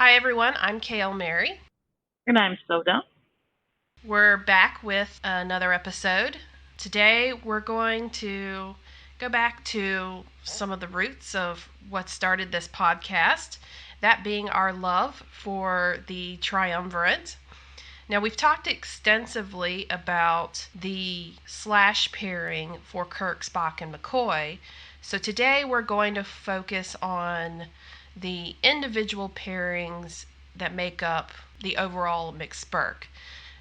Hi everyone, I'm KL Mary. And I'm Soda. We're back with another episode. Today we're going to go back to some of the roots of what started this podcast, that being our love for the Triumvirate. Now, we've talked extensively about the slash pairing for Kirk, Spock, and McCoy. So today we're going to focus on the individual pairings that make up the overall McSpirk.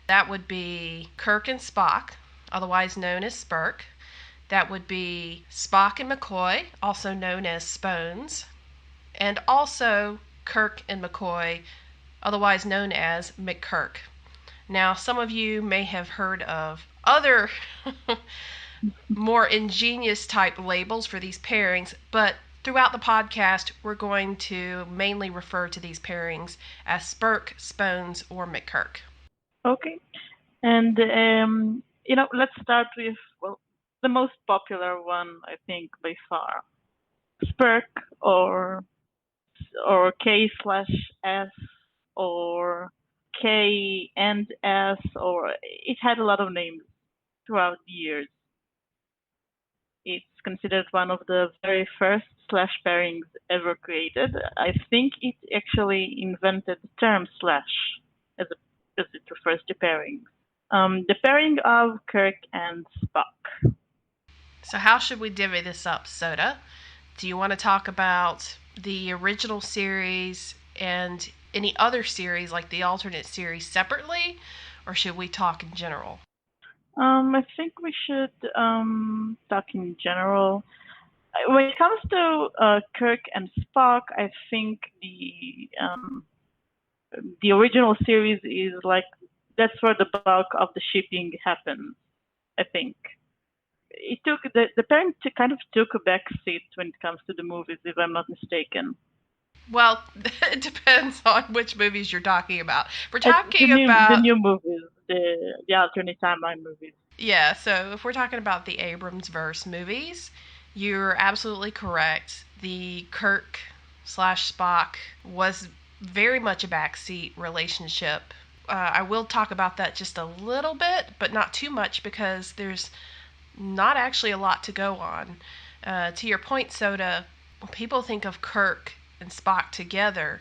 That would be Kirk and Spock, otherwise known as Spirk. That would be Spock and McCoy, also known as Spones. And also Kirk and McCoy, otherwise known as McKirk. Now, some of you may have heard of other more ingenious type labels for these pairings, but throughout the podcast, we're going to mainly refer to these pairings as Spirk, Spones, or McKirk. Okay. And, let's start with, the most popular one, I think, by far. Spirk or K slash S or K and S, or it had a lot of names throughout the years. It's considered one of the very first slash pairings ever created. I think it actually invented the term slash as, as it refers to pairings. The pairing of Kirk and Spock. So, how should we divvy this up, Soda? Do you want to talk about the original series and any other series like the alternate series separately, or should we talk in general? I think we should talk in general. When it comes to Kirk and Spock, I think the original series is like that's where the bulk of the shipping happens. I think it took the pairing kind of took a back seat when it comes to the movies, if I'm not mistaken. Well, it depends on which movies you're talking about. We're The talking the about, new movies, the alternate timeline movies. yeah, so if we're talking about the Abrams verse movies, you're absolutely correct. The Kirk slash Spock was very much a backseat relationship. I will talk about that just a little bit, but not too much because there's not actually a lot to go on. To your point, Soda, when people think of Kirk and Spock together,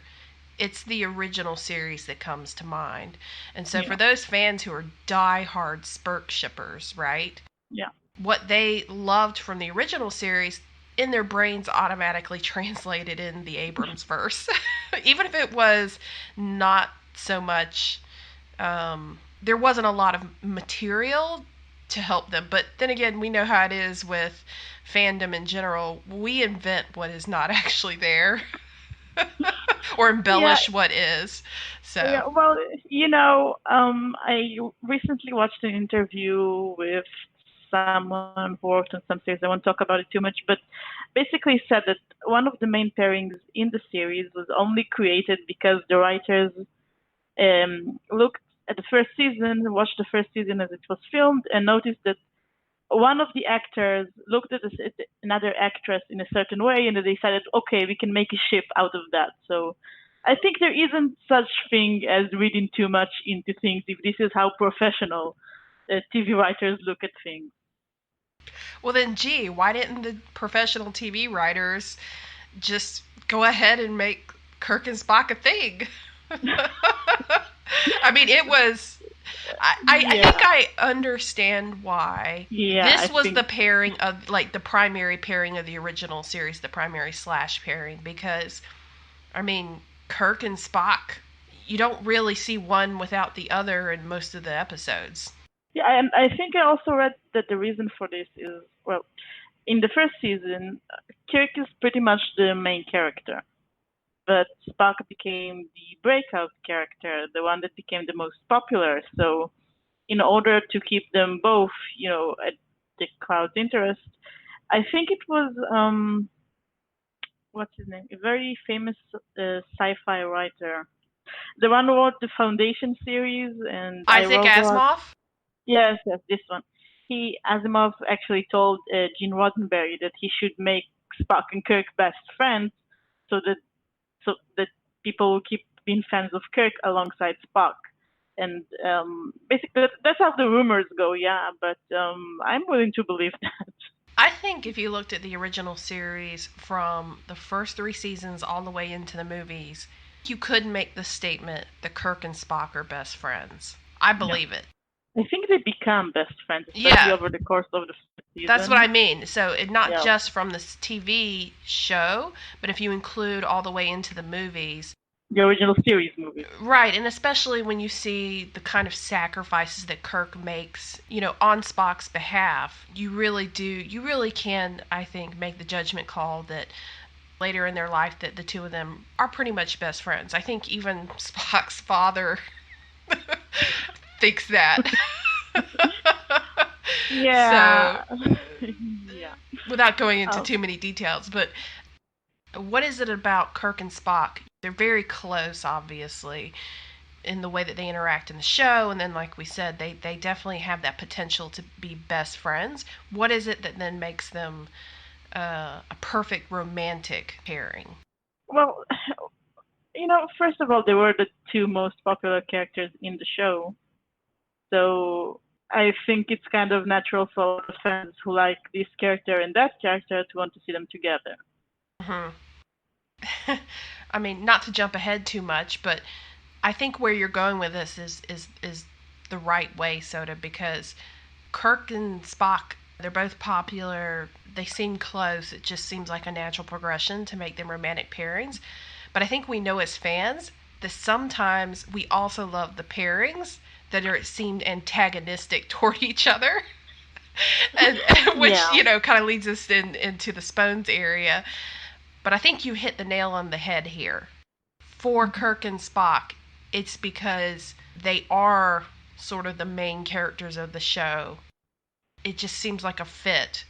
it's the original series that comes to mind. And so for Yeah, those fans who are die-hard Spirk shippers, right? yeah, What they loved from the original series in their brains automatically translated in the Abrams verse. Even if it was not so much there wasn't a lot of material to help them. But then again, we know how it is with fandom in general. We invent what is not actually there. Or yeah. embellish what is. So, Yeah, well, I recently watched an interview with someone who worked on some series. I won't talk about it too much, but basically said that one of the main pairings in the series was only created because the writers looked at the first season, watched the first season as it was filmed, and noticed that one of the actors looked at another actress in a certain way, and they decided, okay, we can make a ship out of that. So I think there isn't such thing as reading too much into things if this is how professional TV writers look at things. well, then, gee, why didn't the professional TV writers just go ahead and make Kirk and Spock a thing? I mean, it was. I Yeah, think I understand why yeah, I this was think the pairing of, like, the primary pairing of the original series, the primary slash pairing, because, I mean, Kirk and Spock, you don't really see one without the other in most of the episodes. yeah, and I think I also read that the reason for this is well, in the first season, Kirk is pretty much the main character, but Spock became the breakout character, the one that became the most popular. So in order to keep them both, at the crowd's interest, I think it was what's his name, a very famous sci-fi writer, the one who wrote the Foundation series and I Isaac Robot. Asimov? Yes, yes, this one. He Asimov actually told Gene Roddenberry that he should make Spock and Kirk best friends, so that people will keep been fans of Kirk alongside Spock. And basically, that's how the rumors go, yeah. But I'm willing to believe that. I think if you looked at the original series from the first 3 seasons all the way into the movies, you could make the statement that Kirk and Spock are best friends. I believe it. I think they become best friends, especially over the course of the season. That's what I mean. So not just from this TV show, but if you include all the way into the movies. The original series movies. Right, and especially when you see the kind of sacrifices that Kirk makes, on Spock's behalf, you really can, I think, make the judgment call that later in their life that the two of them are pretty much best friends. I think even Spock's father thinks that. Yeah. So, yeah. Without going into too many details, but what is it about Kirk and Spock? They're very close, obviously, in the way that they interact in the show, and then, like we said, they definitely have that potential to be best friends. What is it that then makes them a perfect romantic pairing? Well, first of all, they were the 2 most popular characters in the show, so I think it's kind of natural for fans who like this character and that character to want to see them together. Mm-hmm. I mean, not to jump ahead too much, but I think where you're going with this is the right way, Soda, because Kirk and Spock, they're both popular. They seem close. It just seems like a natural progression to make them romantic pairings. But I think we know as fans that sometimes we also love the pairings that seem antagonistic toward each other. and which, kind of leads us into the Spones area. But I think you hit the nail on the head here. For Kirk and Spock, it's because they are sort of the main characters of the show. It just seems like a fit.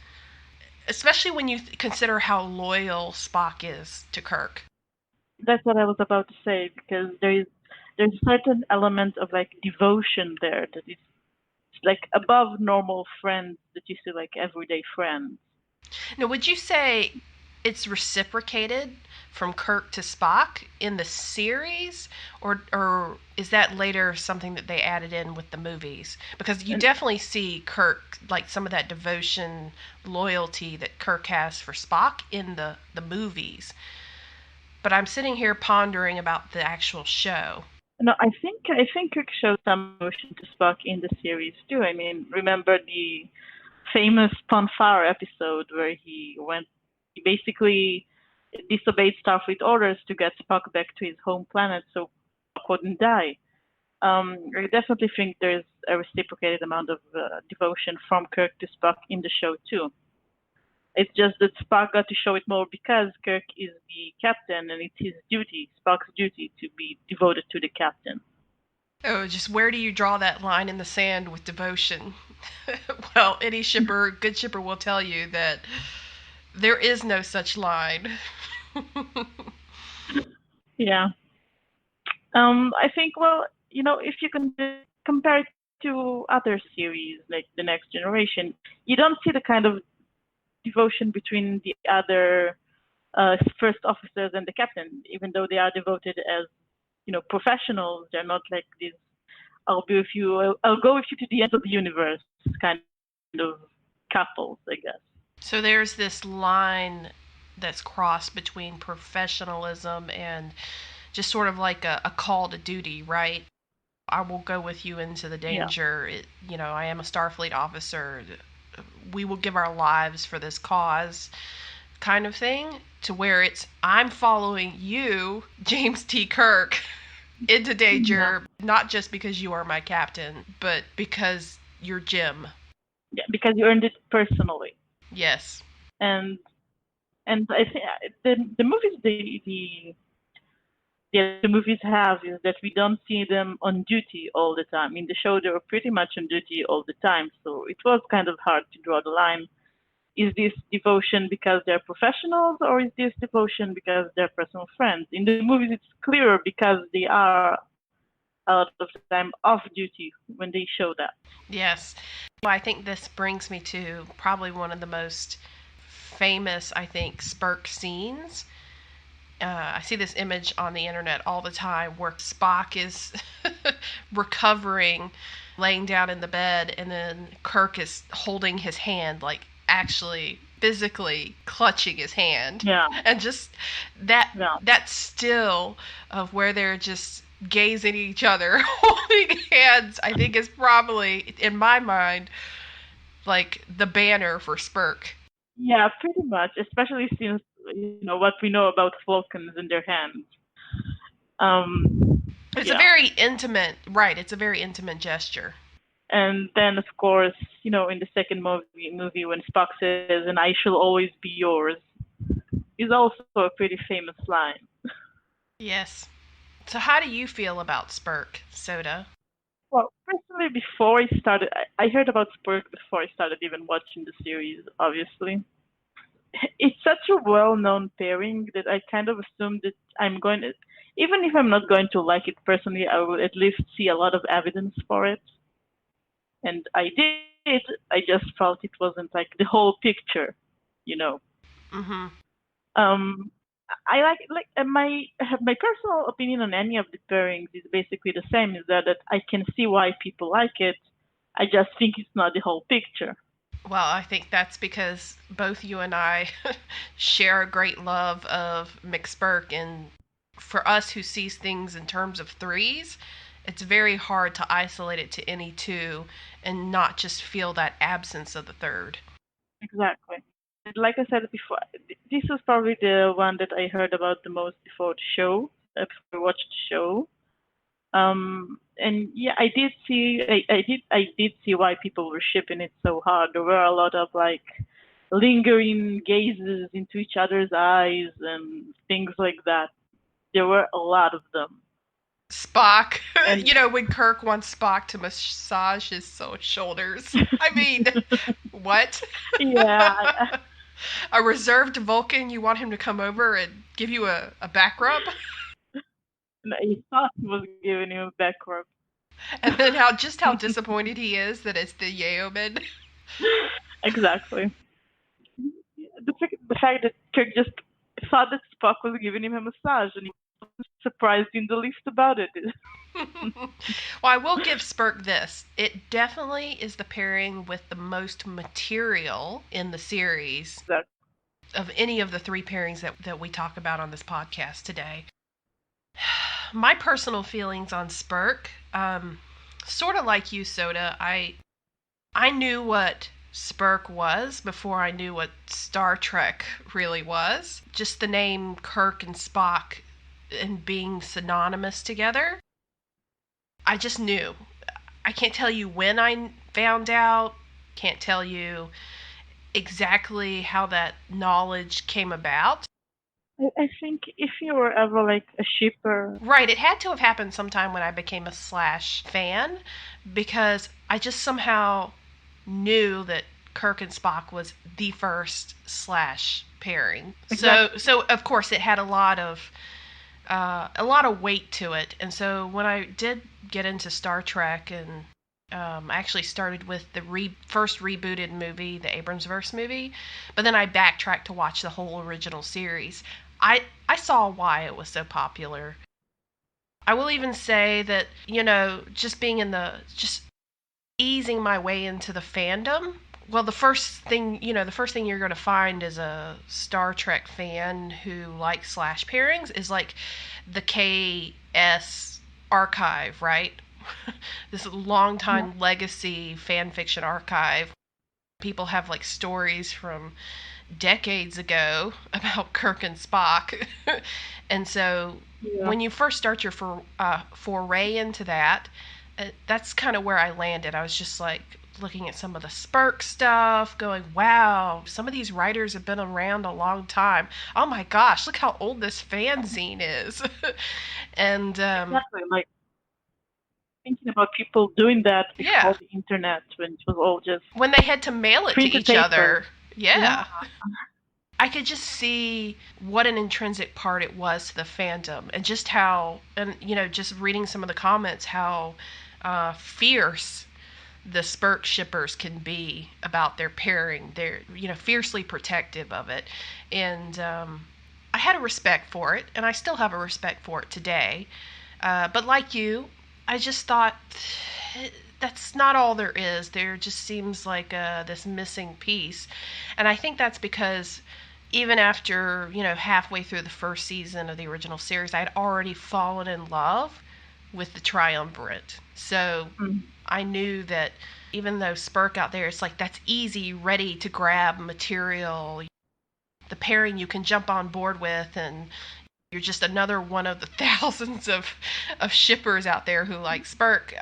Especially when you consider how loyal Spock is to Kirk. That's what I was about to say, because there's a certain element of devotion there that is above normal friends that you see everyday friends. Now, would you say it's reciprocated from Kirk to Spock in the series, or is that later something that they added in with the movies? Because you definitely see Kirk, some of that devotion, loyalty that Kirk has for Spock in the movies. But I'm sitting here pondering about the actual show. No, I think Kirk showed some devotion to Spock in the series too. I mean, remember the famous Ponfar episode where he basically disobeyed Starfleet orders to get Spock back to his home planet so Spock wouldn't die. I definitely think there's a reciprocated amount of devotion from Kirk to Spock in the show too. It's just that Spock got to show it more because Kirk is the captain and it's his duty, Spock's duty, to be devoted to the captain. Oh, just where do you draw that line in the sand with devotion? Well, any good shipper will tell you that there is no such line. Yeah. I think, if you can compare it to other series, like The Next Generation, you don't see the kind of devotion between the other first officers and the captain, even though they are devoted as, professionals. They're not like this, I'll go with you to the end of the universe kind of couples, I guess. So there's this line that's crossed between professionalism and just sort of like a call to duty, right? I will go with you into the danger. Yeah. I am a Starfleet officer. We will give our lives for this cause kind of thing, to where it's, I'm following you, James T. Kirk, into danger, not just because you are my captain, but because you're Jim. Yeah, because you earned it personally. Yes. And I think the movies the movies have is that we don't see them on duty all the time. In the show, they were pretty much on duty all the time, so it was kind of hard to draw the line. Is this devotion because they're professionals, or is this devotion because they're personal friends? In the movies, it's clearer because they are a lot of the time off duty when they show that. Yes. Well, I think this brings me to probably one of the most famous, Spirk scenes. I see this image on the internet all the time where Spock is recovering, laying down in the bed, and then Kirk is holding his hand, like actually physically clutching his hand. Yeah. And just that still of where they're just gazing at each other, holding hands, I think is probably, in my mind, like the banner for Spirk. Yeah, pretty much, especially since what we know about Vulcans in their hands. It's a very intimate, right? It's a very intimate gesture. And then, of course, in the second movie when Spock says, "And I shall always be yours," is also a pretty famous line. Yes. So how do you feel about Spirk, Soda? Well, personally, before I started, I heard about Spirk before I started even watching the series, obviously. It's such a well-known pairing that I kind of assumed that I'm going to, even if I'm not going to like it personally, I will at least see a lot of evidence for it. And I did. I just felt it wasn't like the whole picture, Mm-hmm. I my personal opinion on any of the pairings is basically the same. Is that I can see why people like it. I just think it's not the whole picture. Well, I think that's because both you and I share a great love of McSpirk, and for us who sees things in terms of threes, it's very hard to isolate it to any two and not just feel that absence of the third. Exactly. Like I said before, this was probably the one that I heard about the most before the show, before I watched the show. And yeah, I did see why people were shipping it so hard. There were a lot of like lingering gazes into each other's eyes and things like that. There were a lot of them. Spock, when Kirk wants Spock to massage his shoulders. I mean, what? Yeah. A reserved Vulcan, you want him to come over and give you a back rub? He thought he was giving him a back rub. And then how disappointed he is that it's the Yeoman. Exactly. The fact that Kirk just thought that Spock was giving him a massage and he wasn't surprised in the least about it. Well, I will give Spirk this. It definitely is the pairing with the most material in the series Exactly. of any of the three pairings that we talk about on this podcast today. My personal feelings on Spirk, sort of like you, Soda, I knew what Spirk was before I knew what Star Trek really was. Just the name Kirk and Spock and being synonymous together. I just knew. I can't tell you when I found out. Can't tell you exactly how that knowledge came about. I think if you were ever like a shipper. Right, it had to have happened sometime when I became a Slash fan, because I just somehow knew that Kirk and Spock was the first Slash pairing. Exactly. So of course it had a lot of weight to it. And so when I did get into Star Trek, and I actually started with the first rebooted movie, the Abramsverse movie, but then I backtracked to watch the whole original series. I saw why it was so popular. I will even say that, just easing my way into the fandom. Well, the first thing you're going to find as a Star Trek fan who likes Slash pairings is like the KS archive, right? This longtime legacy fan fiction archive. People have like stories from decades ago about Kirk and Spock. And so when you first start your foray into that, that's kind of where I landed. I was just like looking at some of the Spirk stuff, going, wow, some of these writers have been around a long time. Oh my gosh, look how old this fanzine is. And exactly, like thinking about people doing that before the internet, when it was all just when they had to mail it to each paper. other. Yeah. I could just see what an intrinsic part it was to the fandom, and just how, and just reading some of the comments, how fierce the Spirk shippers can be about their pairing. They're fiercely protective of it, and I had a respect for it, and I still have a respect for it today. But like you, I just thought that's not all there is. There just seems like this missing piece. And I think that's because even after, halfway through the first season of the original series, I had already fallen in love with the Triumvirate. So I knew that even though Spirk out there, it's like that's easy, ready to grab material, the pairing you can jump on board with, and you're just another one of the thousands of shippers out there who like Spirk.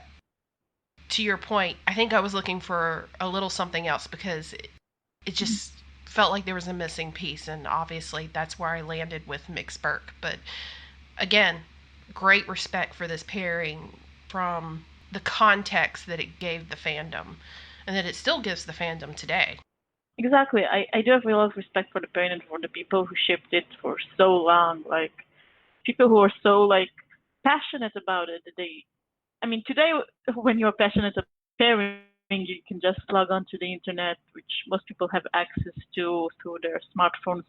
To your point, I think I was looking for a little something else because it just felt like there was a missing piece, and obviously that's where I landed with McSpirk. But again, great respect for this pairing from the context that it gave the fandom, and that it still gives the fandom today. Exactly. I do have a lot of respect for the pairing and for the people who shipped it for so long. Like, people who are so, like, passionate about it. Today, when you're passionate about pairing, you can just log onto the internet, which most people have access to through their smartphones,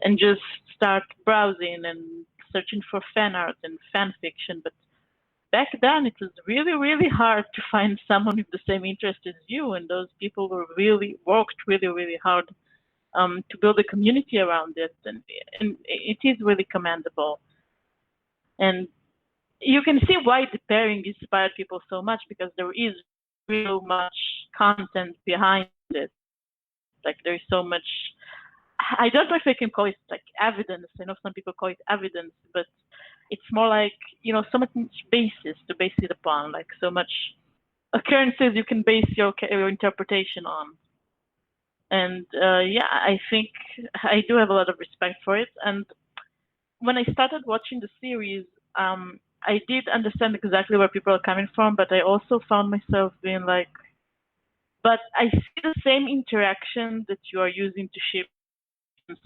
and just start browsing and searching for fan art and fan fiction. But back then, it was really, really hard to find someone with the same interest as you, and those people worked really, really hard to build a community around it, and it is really commendable. And you can see why the pairing inspired people so much, because there is real much content behind it. Like, there's so much. I don't know if I can call it like evidence. I know some people call it evidence, but it's more like, so much basis to base it upon, like so much occurrences you can base your interpretation on. And I think I do have a lot of respect for it. And when I started watching the series, I did understand exactly where people are coming from, but I also found myself being like, but I see the same interaction that you are using to ship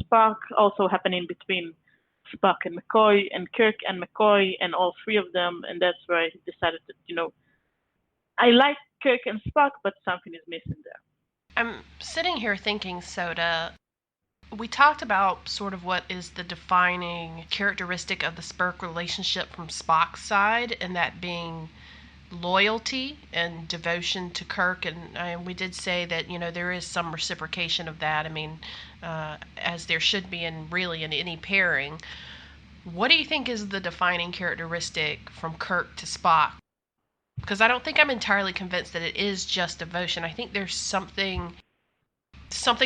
Spock also happening between Spock and McCoy and Kirk and McCoy and all three of them. And that's where I decided that, I like Kirk and Spock, but something is missing there. I'm sitting here thinking, Soda, we talked about sort of what is the defining characteristic of the Spirk relationship from Spock's side, and that being loyalty and devotion to Kirk. And we did say that, there is some reciprocation of that. As there should be in any pairing. What do you think is the defining characteristic from Kirk to Spock? Because I don't think I'm entirely convinced that it is just devotion. I think there's something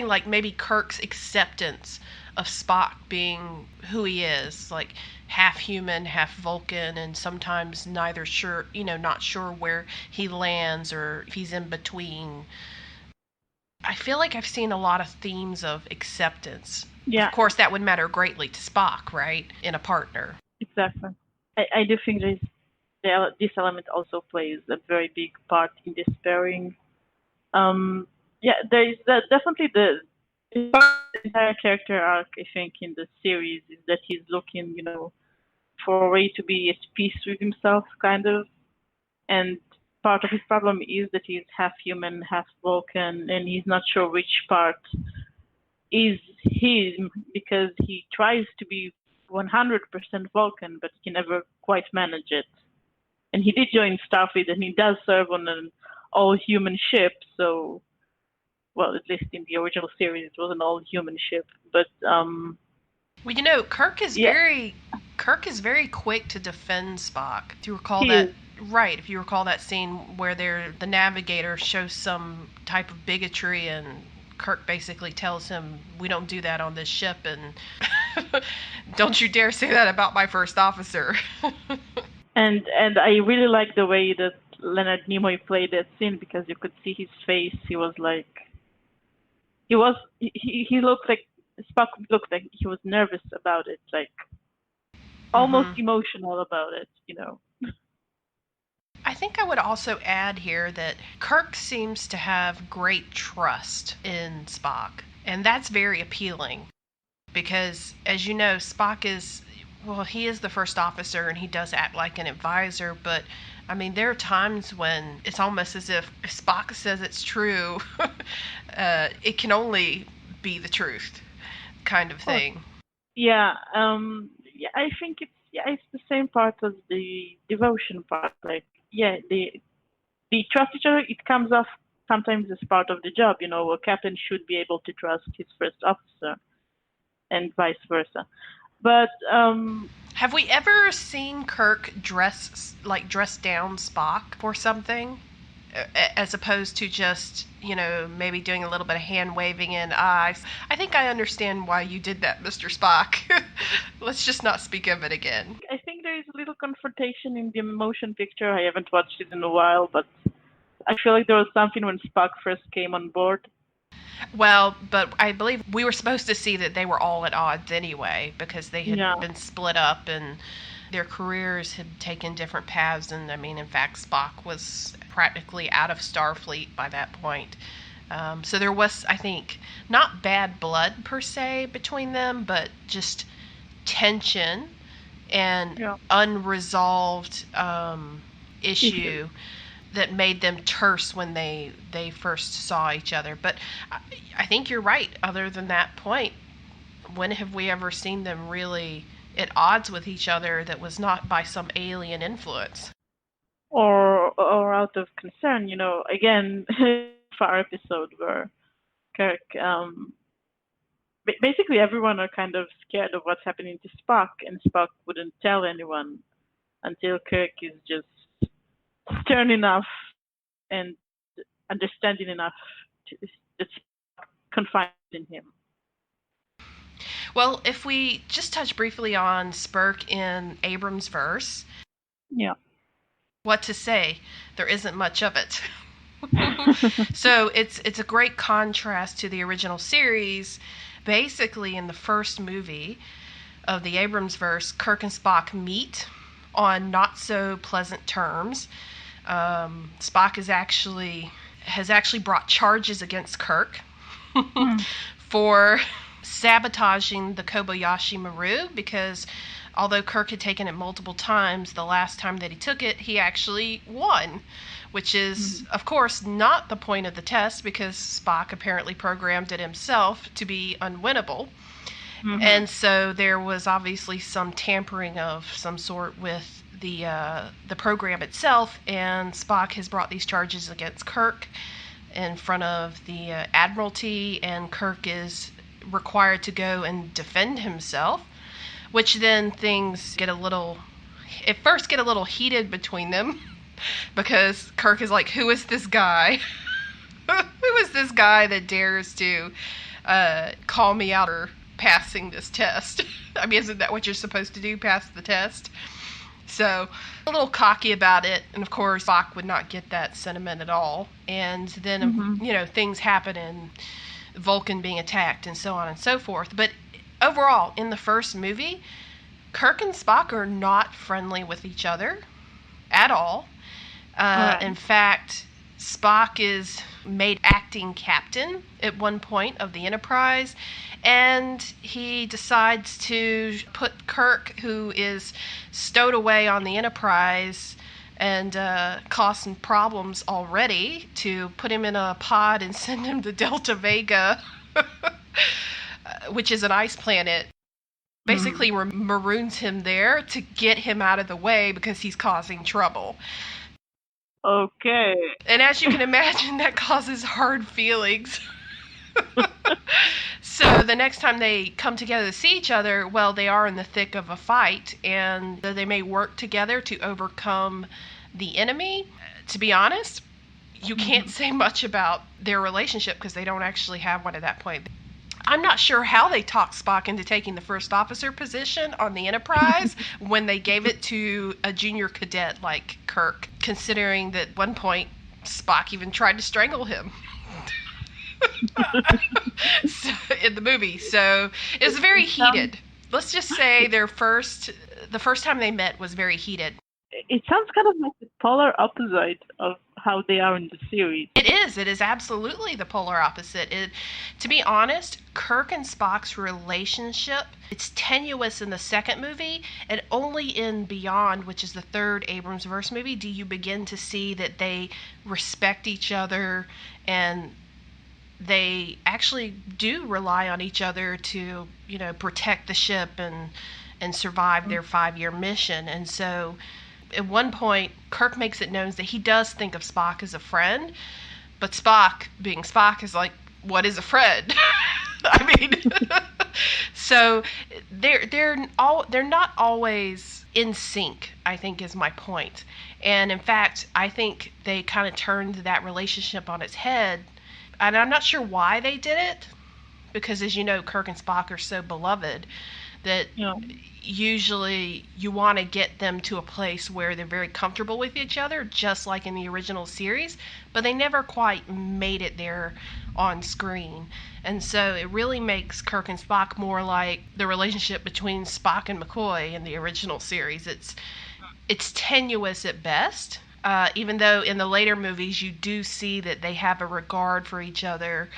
like maybe Kirk's acceptance of Spock being who he is, like half human, half Vulcan, and sometimes not sure where he lands or if he's in between. I feel like I've seen a lot of themes of acceptance. Yeah. Of course, that would matter greatly to Spock, right, in a partner. Exactly. I do think this element also plays a very big part in this pairing. There is definitely the entire character arc, I think, in the series is that he's looking, for a way to be at peace with himself, kind of. And part of his problem is that he's half human, half Vulcan, and he's not sure which part is him, because he tries to be 100% Vulcan, but he can never quite manage it. And he did join Starfleet, and he does serve on an all-human ship, so, well, at least in the original series, it was an all-human ship. But Kirk is very quick to defend Spock. Do you recall that? Right, if you recall that scene where the navigator shows some type of bigotry, and Kirk basically tells him, "We don't do that on this ship," and don't you dare say that about my first officer. And I really like the way that Leonard Nimoy played that scene, because you could see his face. He was like, he looked like, Spock looked like he was nervous about it, like almost emotional about it, I think I would also add here that Kirk seems to have great trust in Spock, and that's very appealing because, as you know, Spock he is the first officer and he does act like an advisor, but there are times when it's almost as if Spock says it's true, it can only be the truth kind of thing. Yeah, yeah, I think it's the same part as the devotion part. Like, yeah, the trust each other. It comes off sometimes as part of the job. A captain should be able to trust his first officer, and vice versa. But Have we ever seen Kirk dress down Spock for something? As opposed to just, maybe doing a little bit of hand waving and eyes. I think I understand why you did that, Mr. Spock. Let's just not speak of it again. I think there is a little confrontation in the motion picture. I haven't watched it in a while, but I feel like there was something when Spock first came on board. Well, but I believe we were supposed to see that they were all at odds anyway, because they had Yeah. been split up and their careers had taken different paths. And I mean, in fact, Spock was practically out of Starfleet by that point. So there was, I think, not bad blood per se between them, but just tension and Yeah. unresolved issue that made them terse when they first saw each other. But I think you're right. Other than that point, when have we ever seen them really at odds with each other that was not by some alien influence? Or out of concern, again, for our episode where Kirk, basically everyone are kind of scared of what's happening to Spock, and Spock wouldn't tell anyone until Kirk is just stern enough and understanding enough that Spock confides in him. Well, if we just touch briefly on Spirk in Abrams' verse, Yeah. what to say? There isn't much of it. So it's a great contrast to the original series. Basically, in the first movie of the Abrams verse, Kirk and Spock meet on not so pleasant terms. Spock has actually brought charges against Kirk for sabotaging the Kobayashi Maru, because although Kirk had taken it multiple times, the last time that he took it, he actually won, which is, of course, not the point of the test, because Spock apparently programmed it himself to be unwinnable. Mhm. And so there was obviously some tampering of some sort with the program itself, and Spock has brought these charges against Kirk in front of the Admiralty, and Kirk is required to go and defend himself, which then things get a little heated between them, because Kirk is like, who is this guy? Who is this guy that dares to call me out or passing this test? I mean, isn't that what you're supposed to do, pass the test? So, a little cocky about it, and of course, Spock would not get that sentiment at all. And then, things happen, and Vulcan being attacked, and so on and so forth. But overall, in the first movie, Kirk and Spock are not friendly with each other at all. Right. In fact, Spock is made acting captain at one point of the Enterprise, and he decides to put Kirk, who is stowed away on the Enterprise and causing problems already, to put him in a pod and send him to Delta Vega, which is an ice planet. Basically maroons him there to get him out of the way because he's causing trouble. Okay. And as you can imagine, that causes hard feelings. So the next time they come together to see each other, well, they are in the thick of a fight, and they may work together to overcome the enemy. To be honest, you can't say much about their relationship because they don't actually have one at that point. I'm not sure how they talked Spock into taking the first officer position on the Enterprise when they gave it to a junior cadet like Kirk, considering that at one point Spock even tried to strangle him. So, in the movie. So it was very heated. Let's just say the first time they met was very heated. It sounds kind of like the polar opposite of how they are in the series. It is absolutely the polar opposite. To be honest, Kirk and Spock's relationship, it's tenuous in the second movie, and only in Beyond, which is the third Abrams verse movie, do you begin to see that they respect each other and they actually do rely on each other to, protect the ship and survive their 5-year mission. And so at one point, Kirk makes it known that he does think of Spock as a friend, but Spock, being Spock, is like, what is a friend? I mean, so they're not always in sync, I think, is my point. And in fact, I think they kind of turned that relationship on its head, and I'm not sure why they did it, because as you know, Kirk and Spock are so beloved that usually you want to get them to a place where they're very comfortable with each other, just like in the original series, but they never quite made it there on screen. And so it really makes Kirk and Spock more like the relationship between Spock and McCoy in the original series. It's tenuous at best, even though in the later movies you do see that they have a regard for each other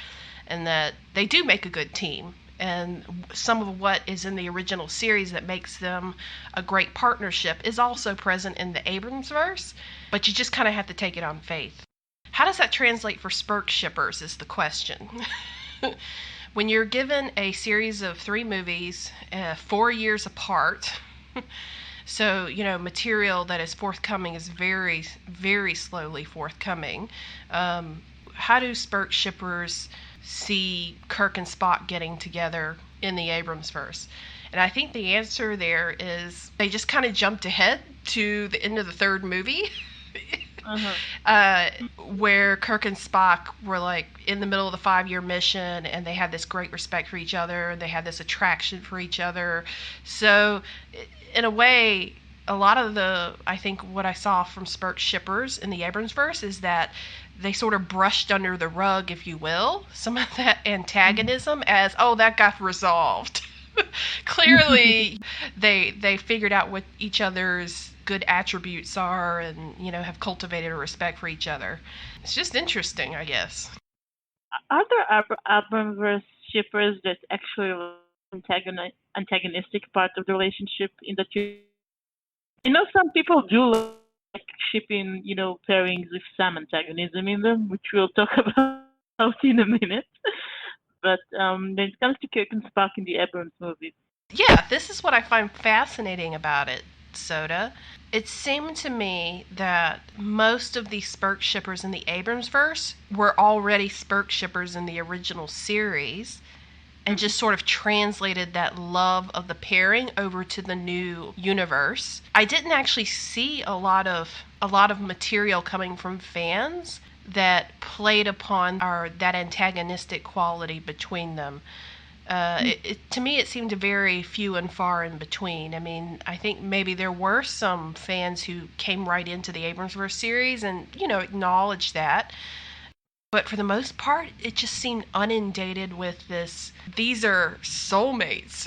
and that they do make a good team. And some of what is in the original series that makes them a great partnership is also present in the Abrams verse, but you just kind of have to take it on faith. How does that translate for Spirk shippers is the question. When you're given a series of 3 movies, 4 years apart, so, material that is forthcoming is very, very slowly forthcoming. How do Spirk shippers see Kirk and Spock getting together in the Abrams verse? And I think the answer there is they just kind of jumped ahead to the end of the 3rd movie. Where Kirk and Spock were like in the middle of the 5-year mission, and they had this great respect for each other, and they had this attraction for each other. So in a way, a lot of I think what I saw from Spirk shippers in the Abrams verse is that they sort of brushed under the rug, if you will, some of that antagonism as, that got resolved. Clearly, they figured out what each other's good attributes are and, have cultivated a respect for each other. It's just interesting, I guess. Are there Abramverse shippers that actually antagonistic part of the relationship in the two? I know some people do like shipping, pairings with some antagonism in them, which we'll talk about in a minute. But when it comes to Kirk and Spock in the Abrams movies. Yeah, this is what I find fascinating about it, Soda. It seemed to me that most of the Spirk shippers in the Abrams verse were already Spirk shippers in the original series, and just sort of translated that love of the pairing over to the new universe. I didn't actually see a lot of material coming from fans that played upon that antagonistic quality between them. To me, it seemed very few and far in between. I mean, I think maybe there were some fans who came right into the Abramsverse series and, acknowledged that. But for the most part, it just seemed inundated with these are soulmates,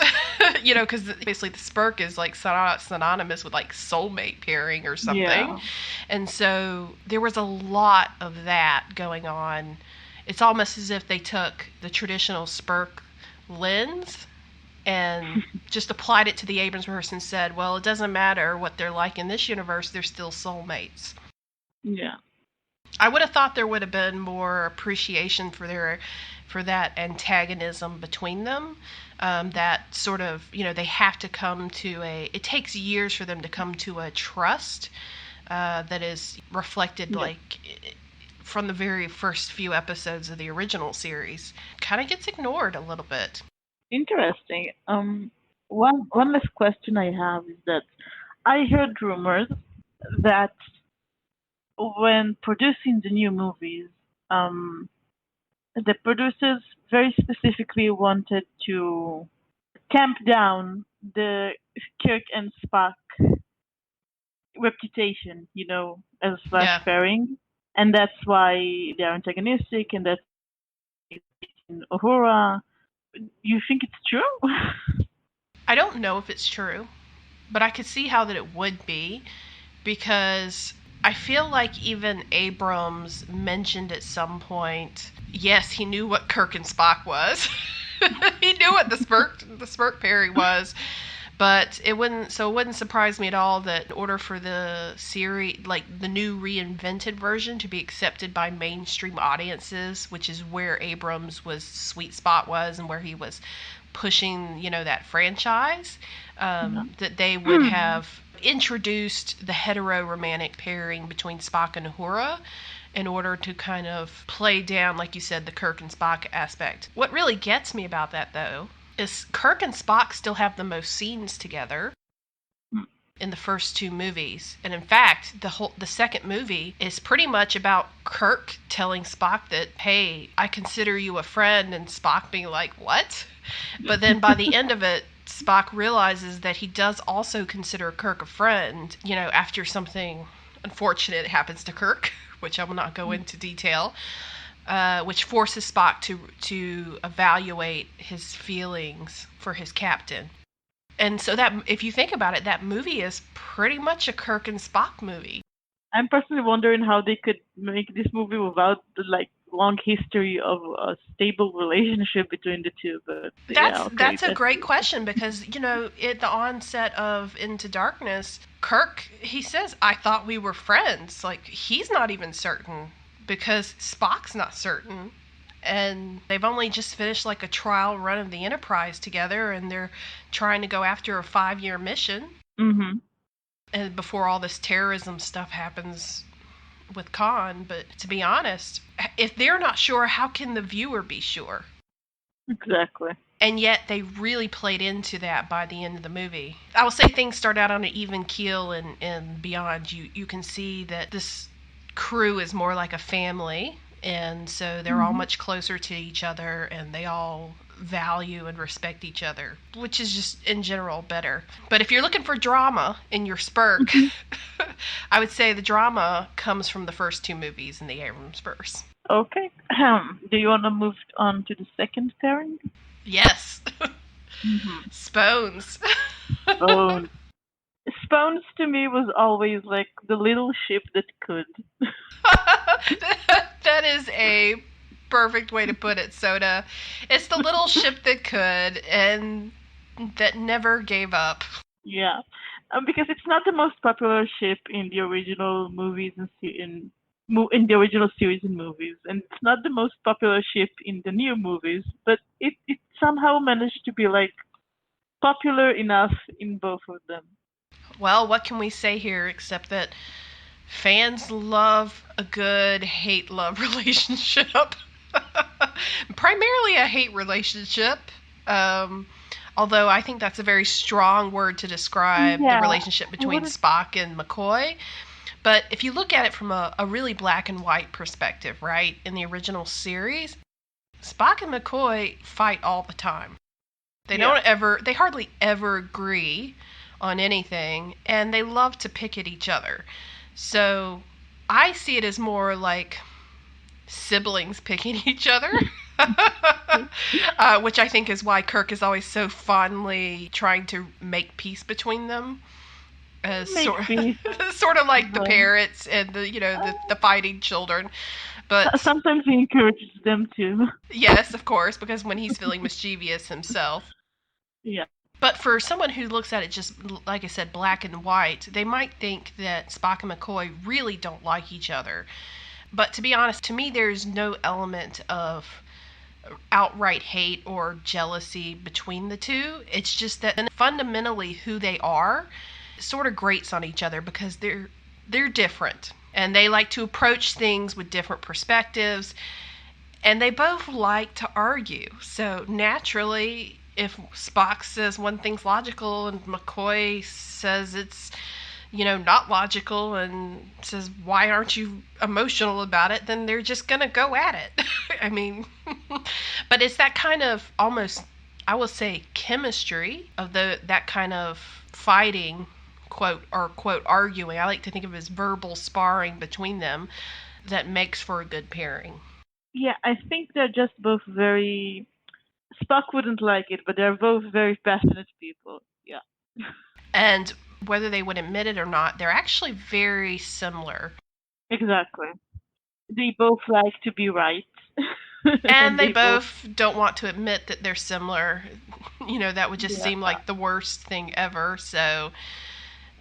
because basically the Spirk is like synonymous with like soulmate pairing or something. Yeah. And so there was a lot of that going on. It's almost as if they took the traditional Spirk lens and just applied it to the Abramsverse and said, well, it doesn't matter what they're like in this universe, they're still soulmates. Yeah. I would have thought there would have been more appreciation for that antagonism between them. That sort of, they have to come to it takes years for them to come to a trust that is reflected from the very first few episodes of the original series. Kind of gets ignored a little bit. Interesting. One last question I have is that I heard rumors that when producing the new movies, the producers very specifically wanted to tamp down the Kirk and Spock reputation, as slash pairing, and that's why they're antagonistic, and that's in Uhura. You think it's true? I don't know if it's true, but I could see how that it would be, because I feel like even Abrams mentioned at some point, yes, he knew what Kirk and Spock was. He knew what the Spirk pairing was, But it wouldn't surprise me at all that in order for the series, like the new reinvented version, to be accepted by mainstream audiences, which is where Abrams' sweet spot was, and where he was pushing, that franchise, that they would have introduced the hetero-romantic pairing between Spock and Uhura in order to kind of play down, like you said, the Kirk and Spock aspect. What really gets me about that, though, is Kirk and Spock still have the most scenes together in the first two movies. And in fact, the second movie is pretty much about Kirk telling Spock that, hey, I consider you a friend, and Spock being like, what? But then by the end of it, Spock realizes that he does also consider Kirk a friend, after something unfortunate happens to Kirk, which I will not go into detail, which forces Spock to evaluate his feelings for his captain. And so that, if you think about it, that movie is pretty much a Kirk and Spock movie. I'm personally wondering how they could make this movie without the long history of a stable relationship between the two. But that's a great question, because at the onset of Into Darkness, Kirk, he says, I thought we were friends. Like, he's not even certain, because Spock's not certain. And they've only just finished a trial run of the Enterprise together, and they're trying to go after a 5-year mission. Mm-hmm. And before all this terrorism stuff happens with Khan. But to be honest, if they're not sure, how can the viewer be sure? Exactly. And yet they really played into that by the end of the movie. I will say things start out on an even keel, and beyond. You can see that this crew is more like a family, and so they're all much closer to each other, and they all value and respect each other, which is just in general better. But if you're looking for drama in your Spirk, I would say the drama comes from the first two movies in the Abrams verse. Okay. Do you want to move on to the second pairing? Yes. Spones. Spones. Spones to me was always like the little ship that could. That is a perfect way to put it, Soda. It's the little ship that could, and that never gave up. Yeah, because it's not the most popular ship in the original movies and in the original series and movies, and it's not the most popular ship in the new movies, but it somehow managed to be popular enough in both of them. Well, what can we say here except that fans love a good hate-love relationship. Primarily a hate relationship. Although I think that's a very strong word to describe the relationship between Spock and McCoy. But if you look at it from a really black and white perspective, right? In the original series, Spock and McCoy fight all the time. They hardly ever agree on anything, and they love to pick at each other. So I see it as more like siblings picking each other, which I think is why Kirk is always so fondly trying to make peace between them. Sort of like the parrots and the fighting children. But sometimes he encourages them to. Yes, of course, because when he's feeling mischievous himself. Yeah. But for someone who looks at it just, like I said, black and white, they might think that Spock and McCoy really don't like each other. But to be honest, to me, there's no element of outright hate or jealousy between the two. It's just that fundamentally who they are sort of grates on each other, because they're different. And they like to approach things with different perspectives. And they both like to argue. So naturally, if Spock says one thing's logical and McCoy says it's, not logical, and says, why aren't you emotional about it, then they're just going to go at it. I mean, but it's that kind of almost, I will say, chemistry of that kind of fighting, quote arguing. I like to think of it as verbal sparring between them that makes for a good pairing. Yeah, I think they're just both very... Spock wouldn't like it, but they're both very passionate people. Yeah. And whether they would admit it or not, they're actually very similar. Exactly. They both like to be right. And they both don't want to admit that they're similar. That would just seem like the worst thing ever. So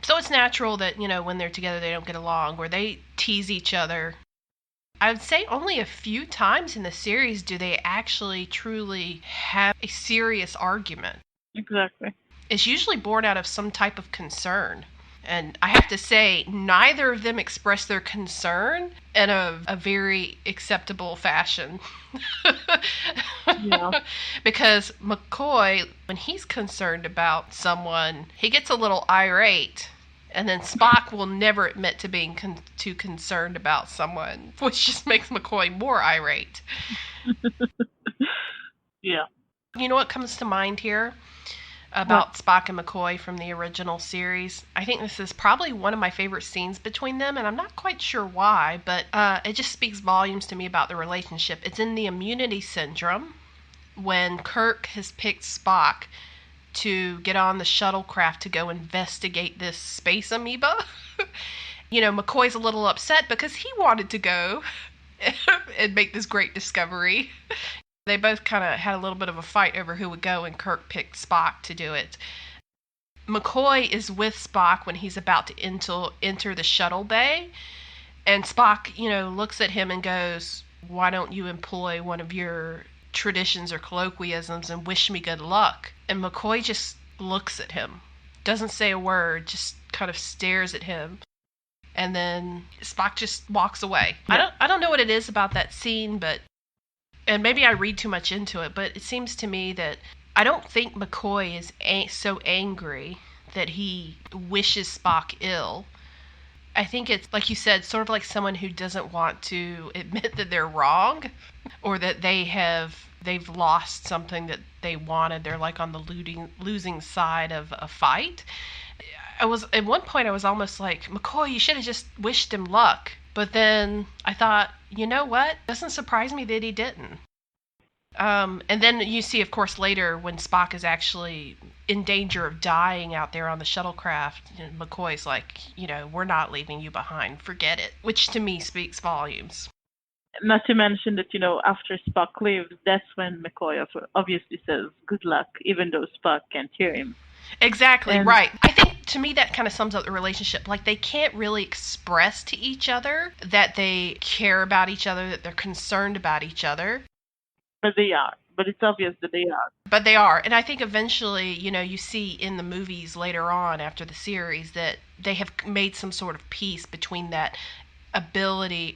it's natural that, when they're together they don't get along, or they tease each other. I would say only a few times in the series do they actually truly have a serious argument. Exactly. It's usually born out of some type of concern. And I have to say, neither of them express their concern in a very acceptable fashion. Yeah. Because McCoy, when he's concerned about someone, he gets a little irate. And then Spock will never admit to being too concerned about someone, which just makes McCoy more irate. Yeah. You know what comes to mind here about Spock and McCoy from the original series? I think this is probably one of my favorite scenes between them, and I'm not quite sure why, but it just speaks volumes to me about the relationship. It's in the Immunity Syndrome, when Kirk has picked Spock to get on the shuttlecraft to go investigate this space amoeba. McCoy's a little upset because he wanted to go and make this great discovery. They both kind of had a little bit of a fight over who would go, and Kirk picked Spock to do it. McCoy is with Spock when he's about to enter the shuttle bay, and Spock, looks at him and goes, "Why don't you employ one of your traditions or colloquialisms and wish me good luck?" And McCoy just looks at him, doesn't say a word, just kind of stares at him, and then Spock just walks away. Yeah. I don't know what it is about that scene, and maybe I read too much into it, but it seems to me that I don't think McCoy is so angry that he wishes Spock ill. I think it's, like you said, sort of like someone who doesn't want to admit that they're wrong, or that they've lost something that they wanted. They're like on the losing side of a fight. At one point I was almost like, McCoy, you should have just wished him luck. But then I thought, you know what? Doesn't surprise me that he didn't. And then you see, of course, later when Spock is actually in danger of dying out there on the shuttlecraft, McCoy's like, we're not leaving you behind. Forget it. Which to me speaks volumes. Not to mention that, after Spock leaves, that's when McCoy obviously says good luck, even though Spock can't hear him. Exactly, right. I think, to me, that kind of sums up the relationship. Like, they can't really express to each other that they care about each other, that they're concerned about each other. But they are. But it's obvious that they are. But they are. And I think eventually, you see in the movies later on after the series that they have made some sort of peace between that ability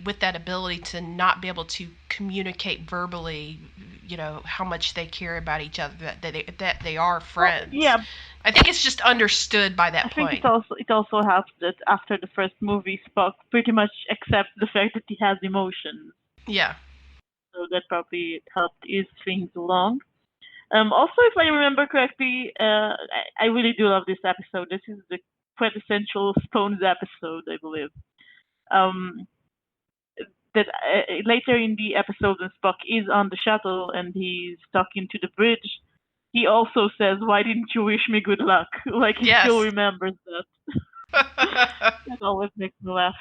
to not be able to communicate verbally, how much they care about each other, that they are friends. Well, yeah. I think it's just understood by that point. I think it also helps that after the first movie, Spock pretty much accepts the fact that he has emotions. Yeah. So that probably helped ease things along. Also, if I remember correctly, I really do love this episode. This is the quintessential Spones episode, I believe. That later in the episode when Spock is on the shuttle and he's talking to the bridge, he also says, "Why didn't you wish me good luck?" Like he still remembers that. That always makes me laugh.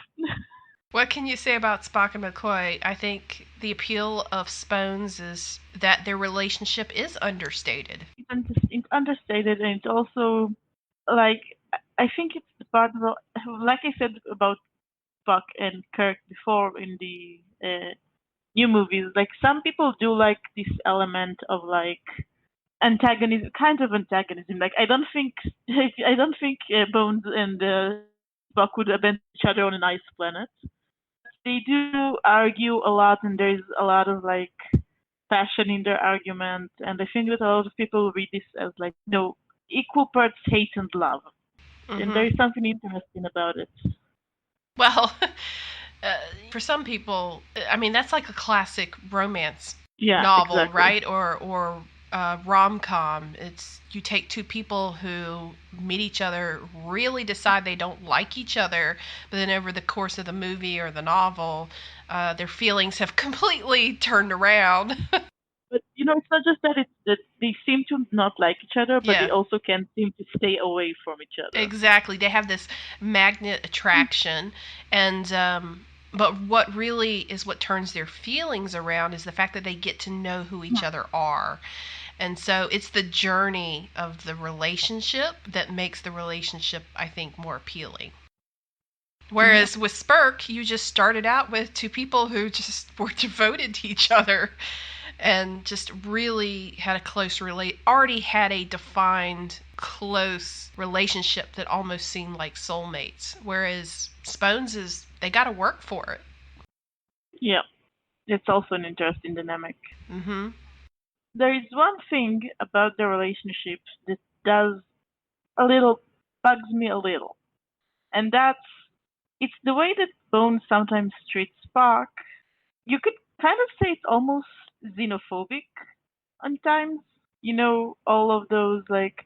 What can you say about Spock and McCoy? I think the appeal of Spones is that their relationship is understated. It's understated, and it's also, like, I think it's the part of, like I said about Spock and Kirk before in the new movies, like, some people do like this element of, like, antagonism, kind of antagonism. Like, I don't think Bones and Spock would abandon each other on an ice planet. They do argue a lot, and there's a lot of, like, passion in their argument, and I think that a lot of people read this as, like, equal parts hate and love. Mm-hmm. And there is something interesting about it. Well, for some people, I mean, that's like a classic romance novel, exactly. Right? Or rom-com. It's, you take two people who meet each other, really decide they don't like each other, but then over the course of the movie or the novel, their feelings have completely turned around. But, it's not just that, it's that they seem to not like each other, but they also can't seem to stay away from each other. Exactly. They have this magnet attraction, and But what really is what turns their feelings around is the fact that they get to know who each other are. And so it's the journey of the relationship that makes the relationship, I think, more appealing. Whereas with Spirk, you just started out with two people who just were devoted to each other and just really had a already had a defined close relationship that almost seemed like soulmates. Whereas Spones they got to work for it. Yeah, it's also an interesting dynamic. Mm-hmm. There is one thing about the relationship that bugs me a little, and it's the way that Bones sometimes treats Spock. You could kind of say it's almost xenophobic on times. All of those, like,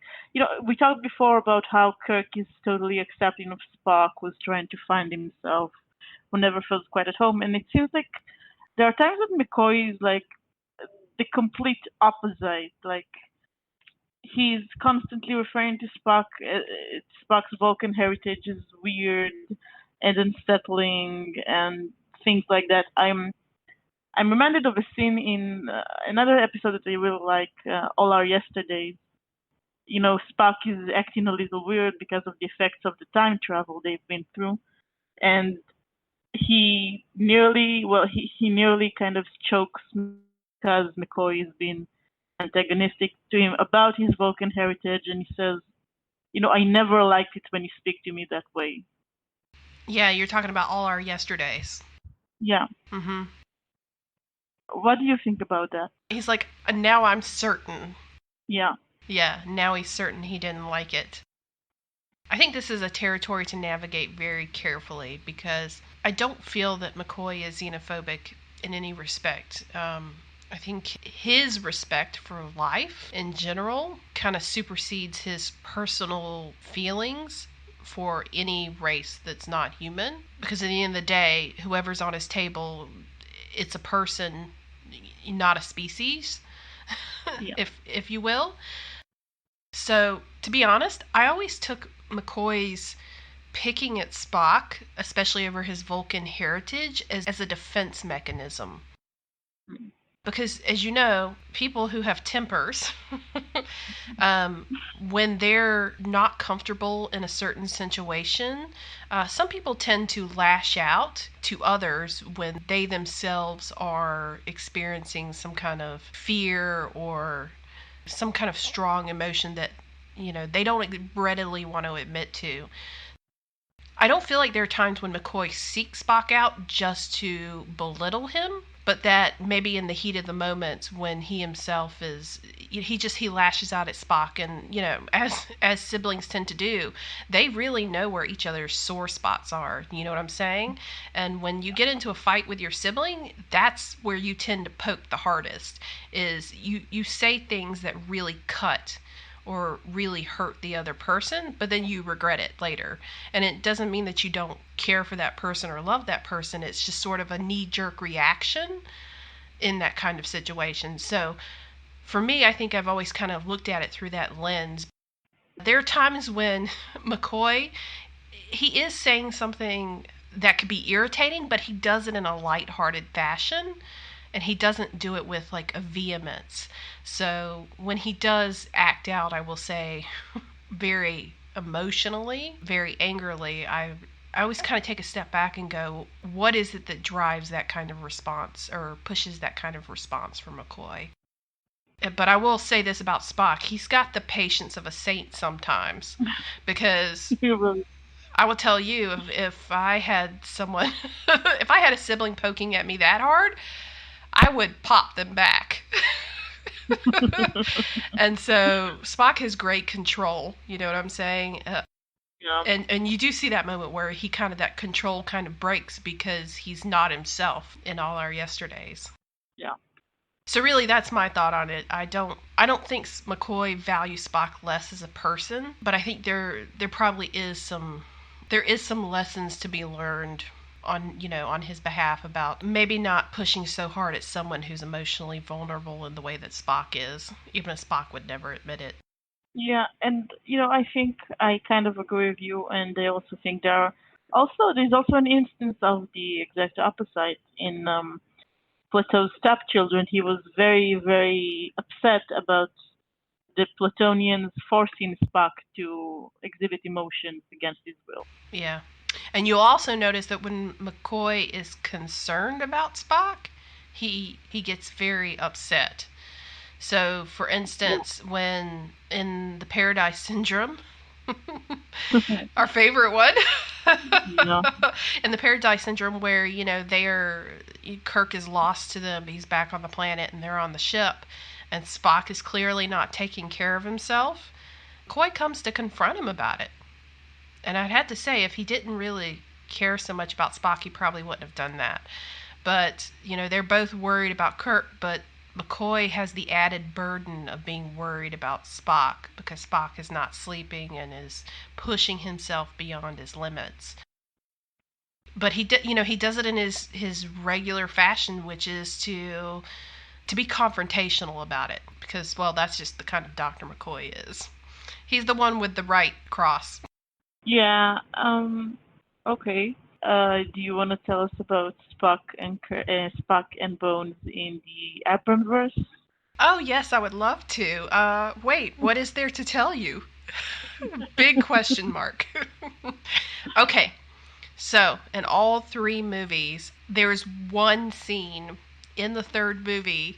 we talked before about how Kirk is totally accepting of Spock, was trying to find himself, who never feels quite at home. And it seems like there are times that McCoy is like the complete opposite. Like, he's constantly referring to Spock. Spock's Vulcan heritage is weird and unsettling and things like that. I'm reminded of a scene in another episode that I really like, All Our Yesterdays. Spock is acting a little weird because of the effects of the time travel they've been through, and he nearly kind of chokes because McCoy has been antagonistic to him about his Vulcan heritage, and he says, I never liked it when you speak to me that way. Yeah, you're talking about All Our Yesterdays. Yeah. Mm-hmm. What do you think about that? He's like, now I'm certain. Yeah. Yeah, now he's certain he didn't like it. I think this is a territory to navigate very carefully because I don't feel that McCoy is xenophobic in any respect. I think his respect for life in general kind of supersedes his personal feelings for any race that's not human. Because at the end of the day, whoever's on his table, it's a person, not a species, Yeah. if you will. So, to be honest, I always took McCoy's picking at Spock, especially over his Vulcan heritage, as a defense mechanism. Because, as you know, people who have tempers, when they're not comfortable in a certain situation, some people tend to lash out to others when they themselves are experiencing some kind of fear or some kind of strong emotion that they don't readily want to admit to. I don't feel like there are times when McCoy seeks Spock out just to belittle him, but that maybe in the heat of the moment when he himself he lashes out at Spock, and as siblings tend to do, they really know where each other's sore spots are. You know what I'm saying? And when you get into a fight with your sibling, that's where you tend to poke the hardest. Is you say things that really cut or really hurt the other person, but then you regret it later. And it doesn't mean that you don't care for that person or love that person. It's just sort of a knee-jerk reaction in that kind of situation. So for me, I think I've always kind of looked at it through that lens. There are times when McCoy, he is saying something that could be irritating, but he does it in a lighthearted fashion. And he doesn't do it with like a vehemence. So when he does act out, I will say, very emotionally, very angrily, I always kind of take a step back and go, what is it that drives that kind of response or pushes that kind of response from McCoy? But I will say this about Spock. He's got the patience of a saint sometimes, because I will tell you, if I had someone, if I had a sibling poking at me that hard, I would pop them back. And so Spock has great control. You know what I'm saying? Yeah. And you do see that moment where that control kind of breaks because he's not himself in All Our Yesterdays. Yeah. So really, that's my thought on it. I don't think McCoy values Spock less as a person, but I think there probably is some lessons to be learned on his behalf about maybe not pushing so hard at someone who's emotionally vulnerable in the way that Spock is, even if Spock would never admit it. Yeah, and I think I kind of agree with you, and I also think there are Also, there's also an instance of the exact opposite in Plato's stepchildren. He was very, very upset about the Platonians forcing Spock to exhibit emotions against his will. Yeah. And you'll also notice that when McCoy is concerned about Spock, he gets very upset. So, for instance, when in the Paradise Syndrome, our favorite one, Yeah. in the Paradise Syndrome, where Kirk is lost to them, he's back on the planet, and they're on the ship, and Spock is clearly not taking care of himself. McCoy comes to confront him about it. And I'd have to say, if he didn't really care so much about Spock, he probably wouldn't have done that. But, they're both worried about Kirk, but McCoy has the added burden of being worried about Spock because Spock is not sleeping and is pushing himself beyond his limits. But he does it in his regular fashion, which is to be confrontational about it because, well, that's just the kind of Dr. McCoy is. He's the one with the right cross. Yeah. Okay. Do you want to tell us about Spock and Bones in the Abramverse? Oh, yes, I would love to. Wait, what is there to tell you? Big question mark. Okay, so in all three movies, there's one scene in the third movie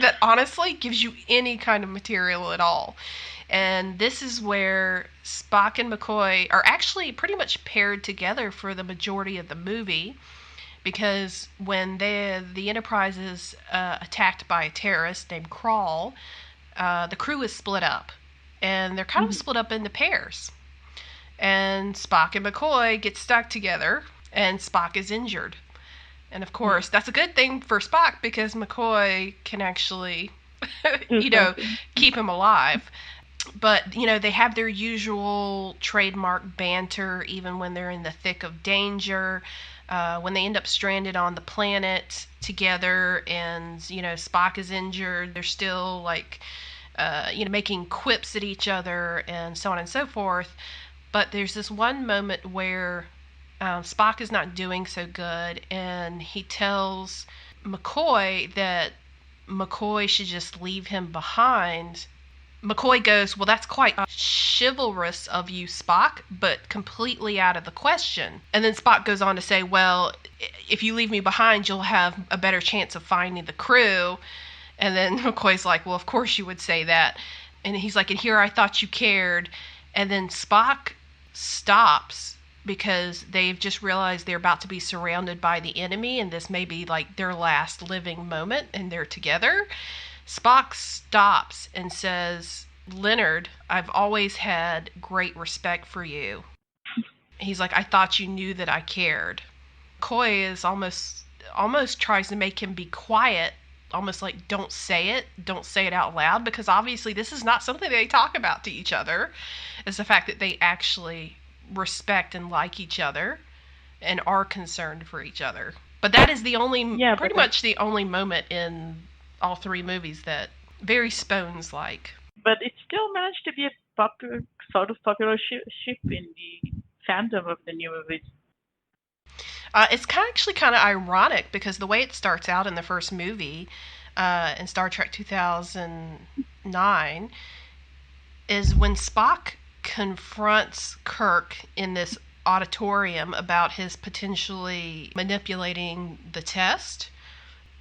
that honestly gives you any kind of material at all. And this is where Spock and McCoy are actually pretty much paired together for the majority of the movie, because when the Enterprise is attacked by a terrorist named Krall, the crew is split up, and they're kind of split up into pairs. And Spock and McCoy get stuck together, and Spock is injured. And of course, that's a good thing for Spock because McCoy can actually, keep him alive. But, they have their usual trademark banter even when they're in the thick of danger. When they end up stranded on the planet together and, Spock is injured, they're still, making quips at each other and so on and so forth. But there's this one moment where Spock is not doing so good, and he tells McCoy that McCoy should just leave him behind. McCoy goes, "Well, that's quite chivalrous of you, Spock, but completely out of the question." And then Spock goes on to say, "Well, if you leave me behind, you'll have a better chance of finding the crew." And then McCoy's like, "Well, of course you would say that." And he's like, "And here I thought you cared." And then Spock stops because they've just realized they're about to be surrounded by the enemy, and this may be like their last living moment, and they're together. Spock stops and says, "Leonard, I've always had great respect for you." He's like, "I thought you knew that I cared." McCoy is almost tries to make him be quiet, almost like don't say it out loud, because obviously this is not something they talk about to each other. It's the fact that they actually respect and like each other and are concerned for each other. But that is the only, pretty much the only moment in all three movies that very Spones like. But it still managed to be a popular ship in the fandom of the new movies. It's actually kind of ironic because the way it starts out in the first movie, in Star Trek 2009, is when Spock confronts Kirk in this auditorium about his potentially manipulating the test.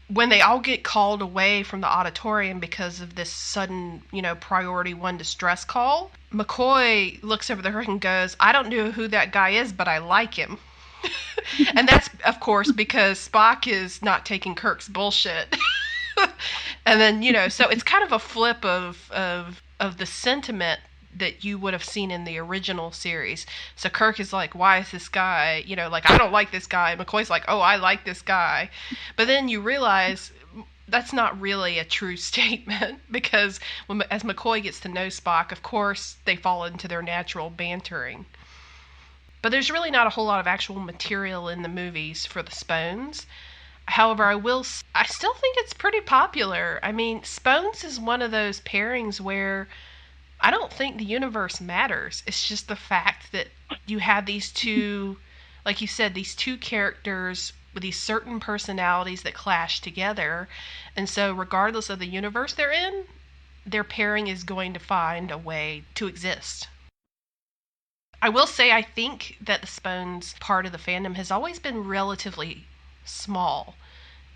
When they all get called away from the auditorium because of this sudden, priority 1 distress call, McCoy looks over the Kirk and goes, "I don't know who that guy is, but I like him." And that's, of course, because Spock is not taking Kirk's bullshit. And then, so it's kind of a flip of the sentiment that you would have seen in the original series. So Kirk is like, "Why is this guy, I don't like this guy." McCoy's like, "Oh, I like this guy." But then you realize that's not really a true statement, because as McCoy gets to know Spock, of course, they fall into their natural bantering. But there's really not a whole lot of actual material in the movies for the Spones. However, I still think it's pretty popular. I mean, Spones is one of those pairings where I don't think the universe matters. It's just the fact that you have these two, like you said, these two characters with these certain personalities that clash together. And so, regardless of the universe they're in, their pairing is going to find a way to exist. I will say, I think that the Spones part of the fandom has always been relatively small.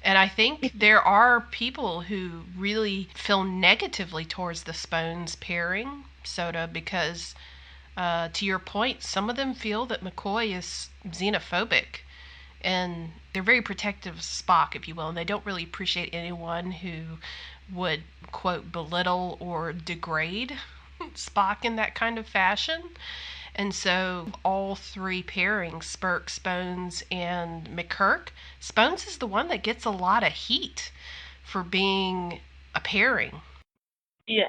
And I think there are people who really feel negatively towards the Spones pairing, Soda, because to your point, some of them feel that McCoy is xenophobic, and they're very protective of Spock, if you will, and they don't really appreciate anyone who would, quote, belittle or degrade Spock in that kind of fashion. And so all three pairings, Spirk, Spones, and McKirk, Spones is the one that gets a lot of heat for being a pairing. Yeah,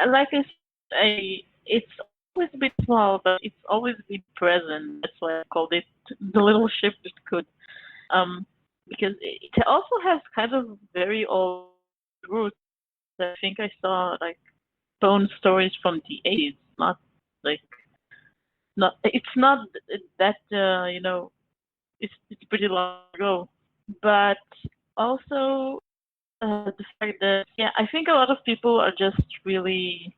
like I said, it's always been small, but it's always been present. That's why I called it the little ship that could. Because it also has kind of very old roots. I think I saw like bone stories from the 80s, not like it's not that it's pretty long ago, but also the fact that I think a lot of people are just really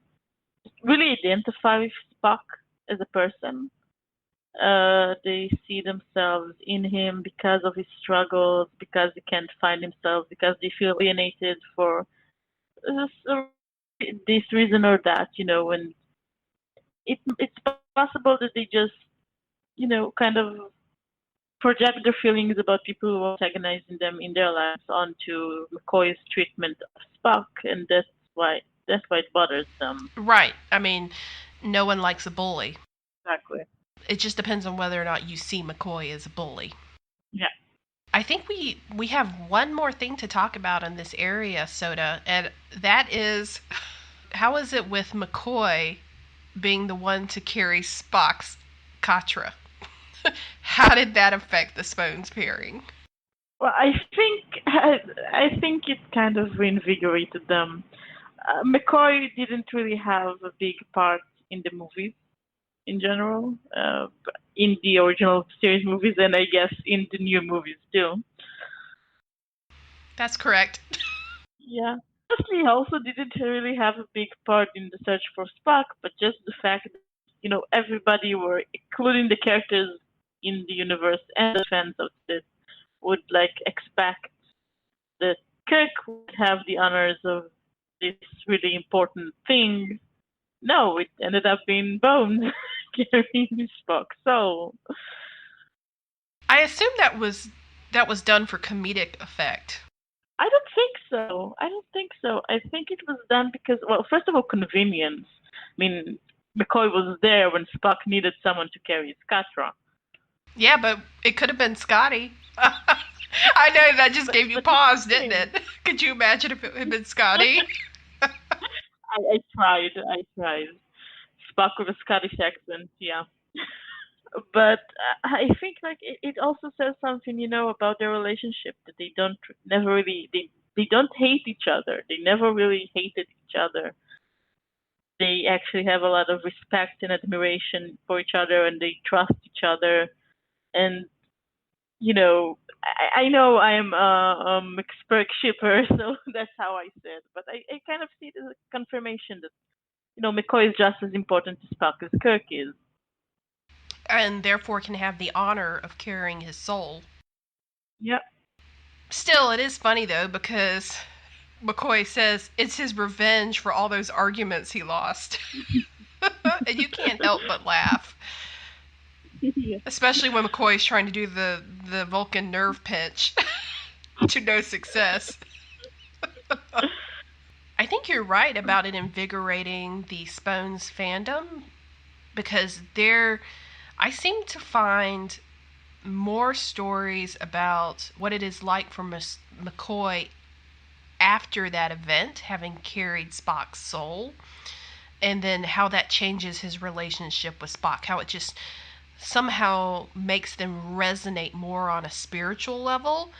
identify with Spock as a person. They see themselves in him because of his struggles, because he can't find himself, because they feel alienated for this reason or that, and it's possible that they just, kind of project their feelings about people who are antagonizing them in their lives onto McCoy's treatment of Spock, and why that's why it bothers them. Right. I mean, no one likes a bully. Exactly. It just depends on whether or not you see McCoy as a bully. Yeah. I think we have one more thing to talk about in this area, Soda, and that is, how is it with McCoy being the one to carry Spock's Katra? How did that affect the Spones pairing? Well, I think it kind of reinvigorated them. McCoy didn't really have a big part in the movies in general, in the original series movies, and I guess in the new movies too. That's correct. Yeah. He also didn't really have a big part in the search for Spock, but just the fact that, everybody were, including the characters in the universe and the fans of it, would expect that Kirk would have the honors of this really important thing. No, it ended up being Bones carrying Spock. So I assume that was done for comedic effect. I don't think so. I think it was done because, well, first of all, convenience. I mean, McCoy was there when Spock needed someone to carry his Katra. Yeah, but it could have been Scotty. I know that just gave you pause, didn't it? Could you imagine if it had been Scotty? I tried. Spock with a Scottish accent, yeah. But I think it also says something, about their relationship, that they don't hate each other. They never really hated each other. They actually have a lot of respect and admiration for each other, and they trust each other. And I know I'm a McSpirk shipper, so that's how I said. But I kind of see it as a confirmation that McCoy is just as important to Spock as Kirk is. And therefore can have the honor of carrying his soul. Yep. Still, it is funny though, because McCoy says it's his revenge for all those arguments he lost. And you can't help but laugh. Yeah. Especially when McCoy's trying to do the Vulcan nerve pinch to no success. I think you're right about it invigorating the Spones fandom, because I seem to find more stories about what it is like for McCoy after that event, having carried Spock's soul, and then how that changes his relationship with Spock, how it just somehow makes them resonate more on a spiritual level,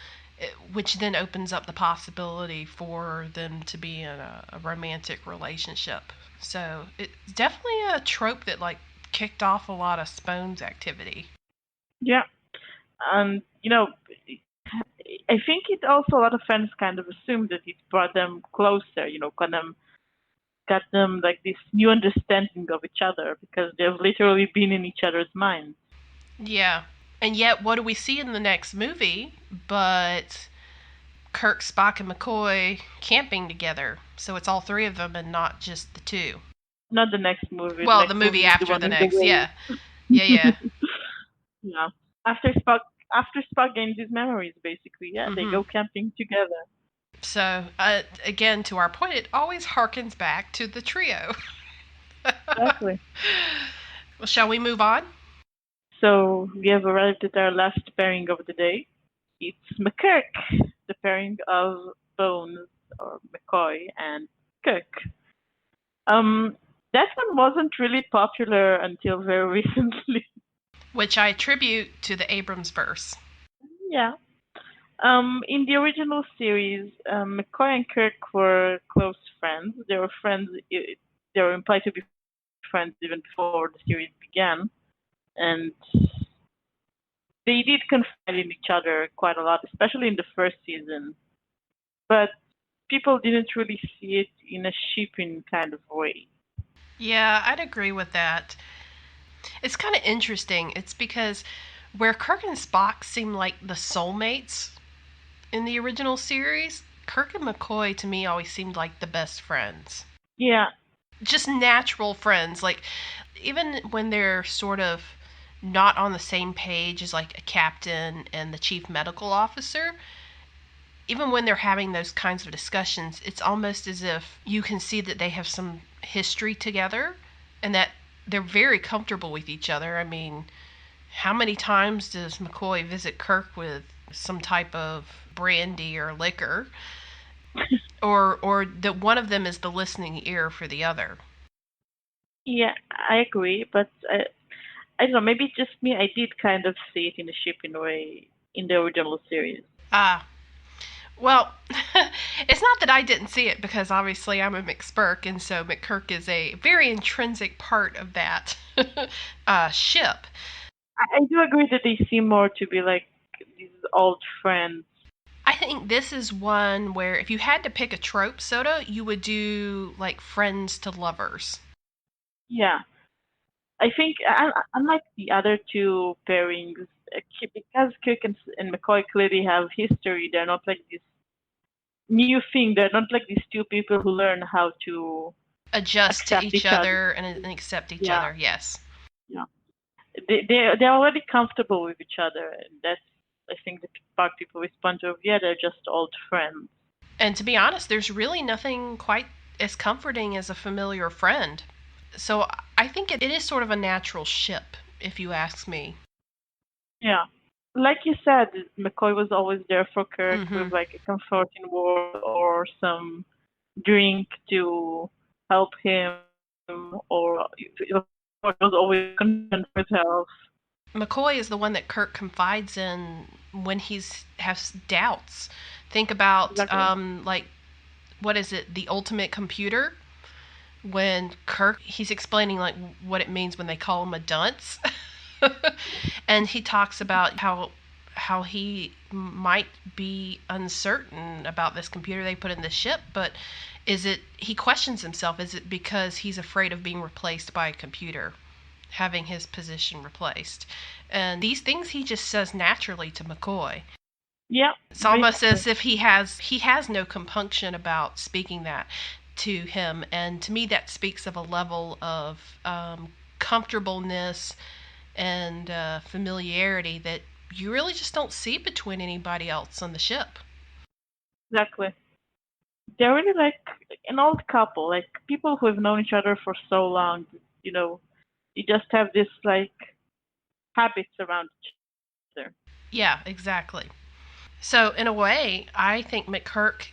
which then opens up the possibility for them to be in a romantic relationship. So it's definitely a trope that kicked off a lot of Spones activity. Yeah. And, I think it also, a lot of fans kind of assumed that it brought them closer, kind of got them like this new understanding of each other because they've literally been in each other's minds. Yeah. And yet, what do we see in the next movie but Kirk, Spock, and McCoy camping together? So it's all three of them and not just the two. Not the next movie. Well, Next the movie movie is the after one the in next, the way. yeah. Yeah. Yeah. After Spock gains his memories, basically, they go camping together. So, again, to our point, it always harkens back to the trio. Exactly. Well, shall we move on? So we have arrived at our last pairing of the day. It's McKirk, the pairing of Bones or McCoy and Kirk. That one wasn't really popular until very recently. Which I attribute to the Abrams verse. Yeah. In the original series, McCoy and Kirk were close friends. They were friends. They were implied to be friends even before the series began, and they did confide in each other quite a lot, especially in the first season. But people didn't really see it in a shipping kind of way. Yeah, I'd agree with that. It's kind of interesting. It's because where Kirk and Spock seem like the soulmates in the original series, Kirk and McCoy to me always seemed like the best friends. Yeah. Just natural friends. Like, even when they're sort of not on the same page as like a captain and the chief medical officer, even when they're having those kinds of discussions, it's almost as if you can see that they have some history together and that they're very comfortable with each other. I mean, how many times does McCoy visit Kirk with some type of brandy or liquor? or that one of them is the listening ear for the other. Yeah, I agree, but I don't know, maybe it's just me. I did kind of see it in a shipping way in the original series. Well, it's not that I didn't see it because obviously I'm a McSpirk, and so McKirk is a very intrinsic part of that ship. I do agree that they seem more to be like these old friends. I think this is one where if you had to pick a trope soda, you would do like friends to lovers. Yeah. I think, unlike the other two pairings, because Kirk and McCoy clearly have history, they're not like this new thing. They're not like these two people who learn how to adjust to accept each other and accept each other. Yes. Yeah. They're already comfortable with each other. And that's, I think, the part people respond to. Yeah, they're just old friends. And to be honest, there's really nothing quite as comforting as a familiar friend. So I think it is sort of a natural ship, if you ask me. Yeah. Like you said, McCoy was always there for Kirk with like a comforting word or some drink to help him, or was always concerned for his health. McCoy is the one that Kirk confides in when he's has doubts. Think about like what is it, the ultimate computer? When Kirk he's explaining like what it means when they call him a dunce. And he talks about how he might be uncertain about this computer they put in the ship, but he questions himself, is it because he's afraid of being replaced by a computer, having his position replaced? And these things he just says naturally to McCoy. Yeah. It's almost as if he has no compunction about speaking that to him, and to me that speaks of a level of comfortableness and familiarity that you really just don't see between anybody else on the ship. Exactly. They're really like an old couple, like people who have known each other for so long. You just have this like habits around each other. Yeah, exactly. So in a way, I think McKirk,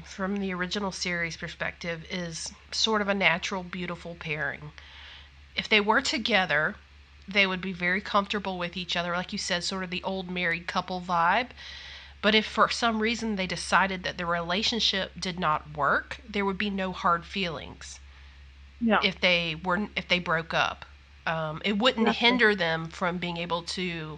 from the original series perspective, is sort of a natural, beautiful pairing. If they were together, they would be very comfortable with each other, like you said, sort of the old married couple vibe. But if for some reason they decided that the relationship did not work, there would be no hard feelings. Yeah. If they broke up. It wouldn't Exactly. hinder them from being able to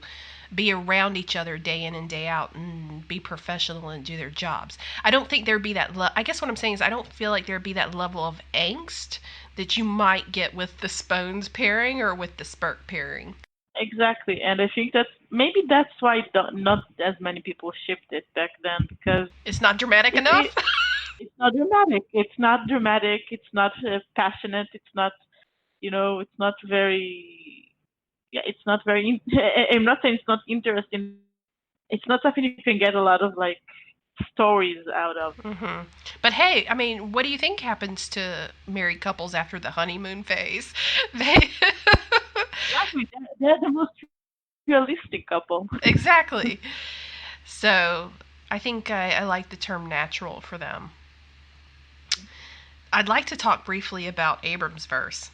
be around each other day in and day out and be professional and do their jobs. I don't think there'd be that. I guess what I'm saying is I don't feel like there'd be that level of angst that you might get with the Spones pairing or with the Spirk pairing. Exactly, and I think maybe that's why not as many people shipped it back then, because It's not dramatic enough. it's not dramatic. It's not dramatic. It's not passionate. It's not, it's not very. Yeah, it's not very. I'm not saying it's not interesting. It's not something you can get a lot of like stories out of. Mm-hmm. But hey, I mean, what do you think happens to married couples after the honeymoon phase? They Exactly, they're the most realistic couple. exactly. So I think I like the term natural for them. I'd like to talk briefly about Abrams' verse.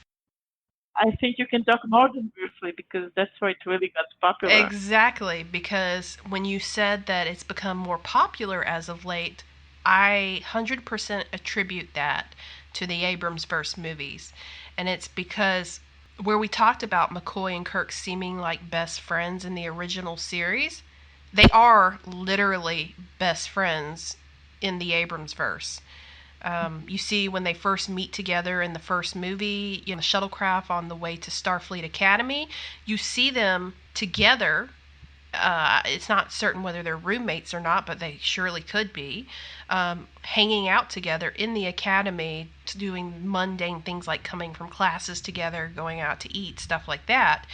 I think you can talk more than briefly because that's where it really got popular. Exactly, because when you said that it's become more popular as of late, I 100% attribute that to the Abrams verse movies. And it's because where we talked about McCoy and Kirk seeming like best friends in the original series, they are literally best friends in the Abrams verse. You see when they first meet together in the first movie, the shuttlecraft on the way to Starfleet Academy, you see them together. It's not certain whether they're roommates or not, but they surely could be, hanging out together in the academy, doing mundane things like coming from classes together, going out to eat, stuff like that.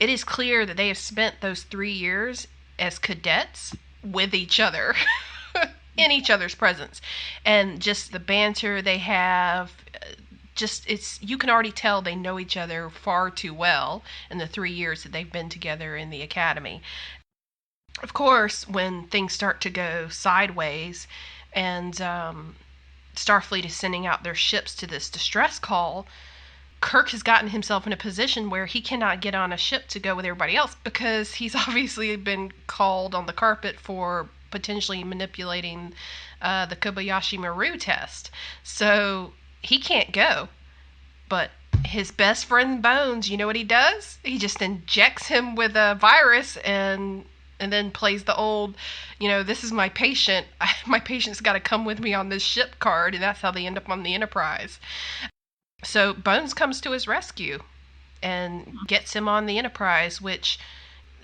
It is clear that they have spent those 3 years as cadets with each other. In each other's presence, and just the banter they have, you can already tell they know each other far too well in the 3 years that they've been together in the academy. Of course, when things start to go sideways and Starfleet is sending out their ships to this distress call, Kirk has gotten himself in a position where he cannot get on a ship to go with everybody else because he's obviously been called on the carpet for potentially manipulating the Kobayashi Maru test. So he can't go. But his best friend Bones, you know what he does? He just injects him with a virus and then plays the old, this is my patient. My patient's got to come with me on this ship card, and that's how they end up on the Enterprise. So Bones comes to his rescue and gets him on the Enterprise, which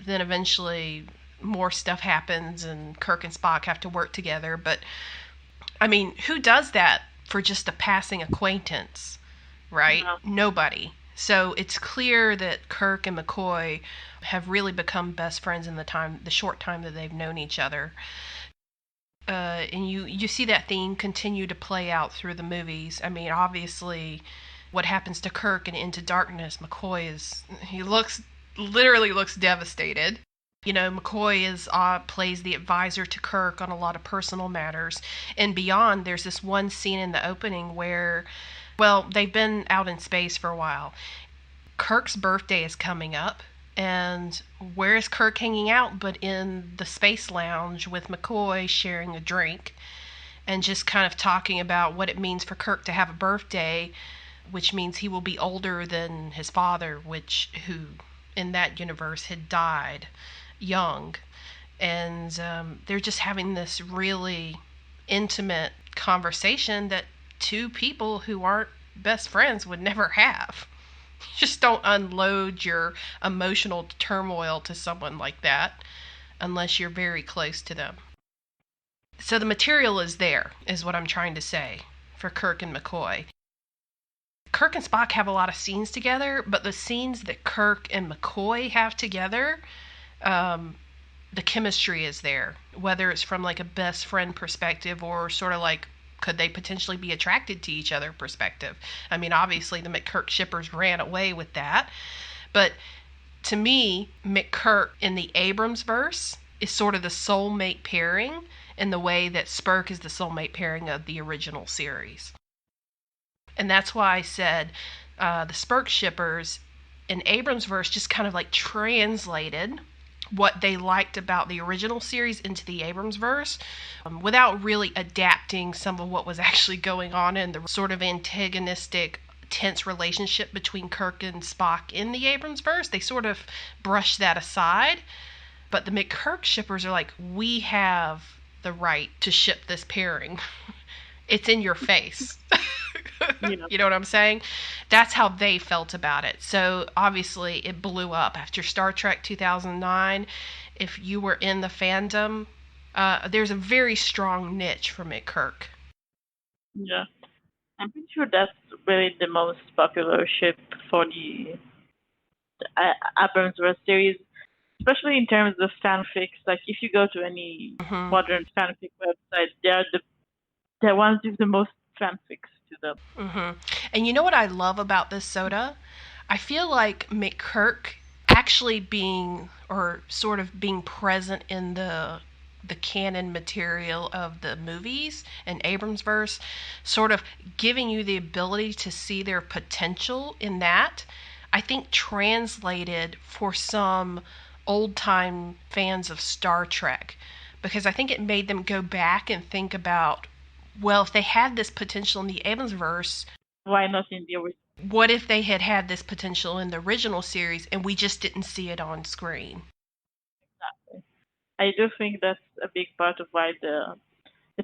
then eventually more stuff happens and Kirk and Spock have to work together. But, I mean, who does that for just a passing acquaintance, right? Yeah. Nobody. So it's clear that Kirk and McCoy have really become best friends in the short time that they've known each other. And you see that theme continue to play out through the movies. I mean, obviously, what happens to Kirk in Into Darkness, he literally looks devastated. McCoy plays the advisor to Kirk on a lot of personal matters. And beyond, there's this one scene in the opening where, they've been out in space for a while. Kirk's birthday is coming up. And where is Kirk hanging out but in the space lounge with McCoy sharing a drink and just kind of talking about what it means for Kirk to have a birthday, which means he will be older than his father, who in that universe had died young. And they're just having this really intimate conversation that two people who aren't best friends would never have. You just don't unload your emotional turmoil to someone like that unless you're very close to them. So the material is there, is what I'm trying to say, for Kirk and McCoy. Kirk and Spock have a lot of scenes together, but the scenes that Kirk and McCoy have together, the chemistry is there, whether it's from like a best friend perspective or sort of like could they potentially be attracted to each other perspective. I mean, obviously the McKirk shippers ran away with that, but to me, McKirk in the Abrams verse is sort of the soulmate pairing in the way that Spirk is the soulmate pairing of the original series. And that's why I said the Spirk shippers in Abrams verse just kind of like translated what they liked about the original series into the Abrams verse without really adapting some of what was actually going on in the sort of antagonistic tense relationship between Kirk and Spock in the Abrams verse. They sort of brush that aside. But the McKirk shippers are like, we have the right to ship this pairing. It's in your face. You know what I'm saying? That's how they felt about it. So obviously it blew up after Star Trek 2009. If you were in the fandom, there's a very strong niche for McKirk. Yeah. I'm pretty sure that's really the most popular ship for the Abrams verse series, especially in terms of fanfics. Like if you go to any modern fanfic website, they're ones with the most fanfics to them. And you know what I love about this soda? I feel like McKirk actually being, or sort of being present in the canon material of the movies and Abrams verse, sort of giving you the ability to see their potential in that, I think translated for some old-time fans of Star Trek, because I think it made them go back and think about, well, if they had this potential in the Abrams verse, why not in the original? What if they had this potential in the original series and we just didn't see it on screen? Exactly. I do think that's a big part of why the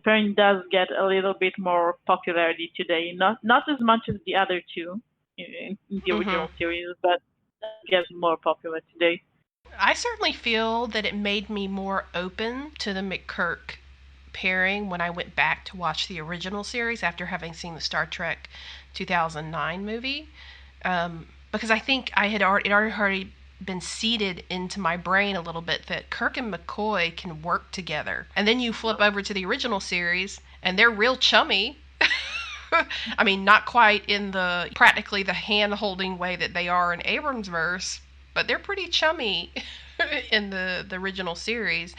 pairing does get a little bit more popularity today. Not as much as the other two in the original series, but it gets more popular today. I certainly feel that it made me more open to the McKirk pairing when I went back to watch the original series after having seen the Star Trek 2009 movie, because I think it already been seeded into my brain a little bit that Kirk and McCoy can work together. And then you flip over to the original series and they're real chummy. I mean, not quite in the practically the hand-holding way that they are in Abrams verse, but they're pretty chummy in the original series.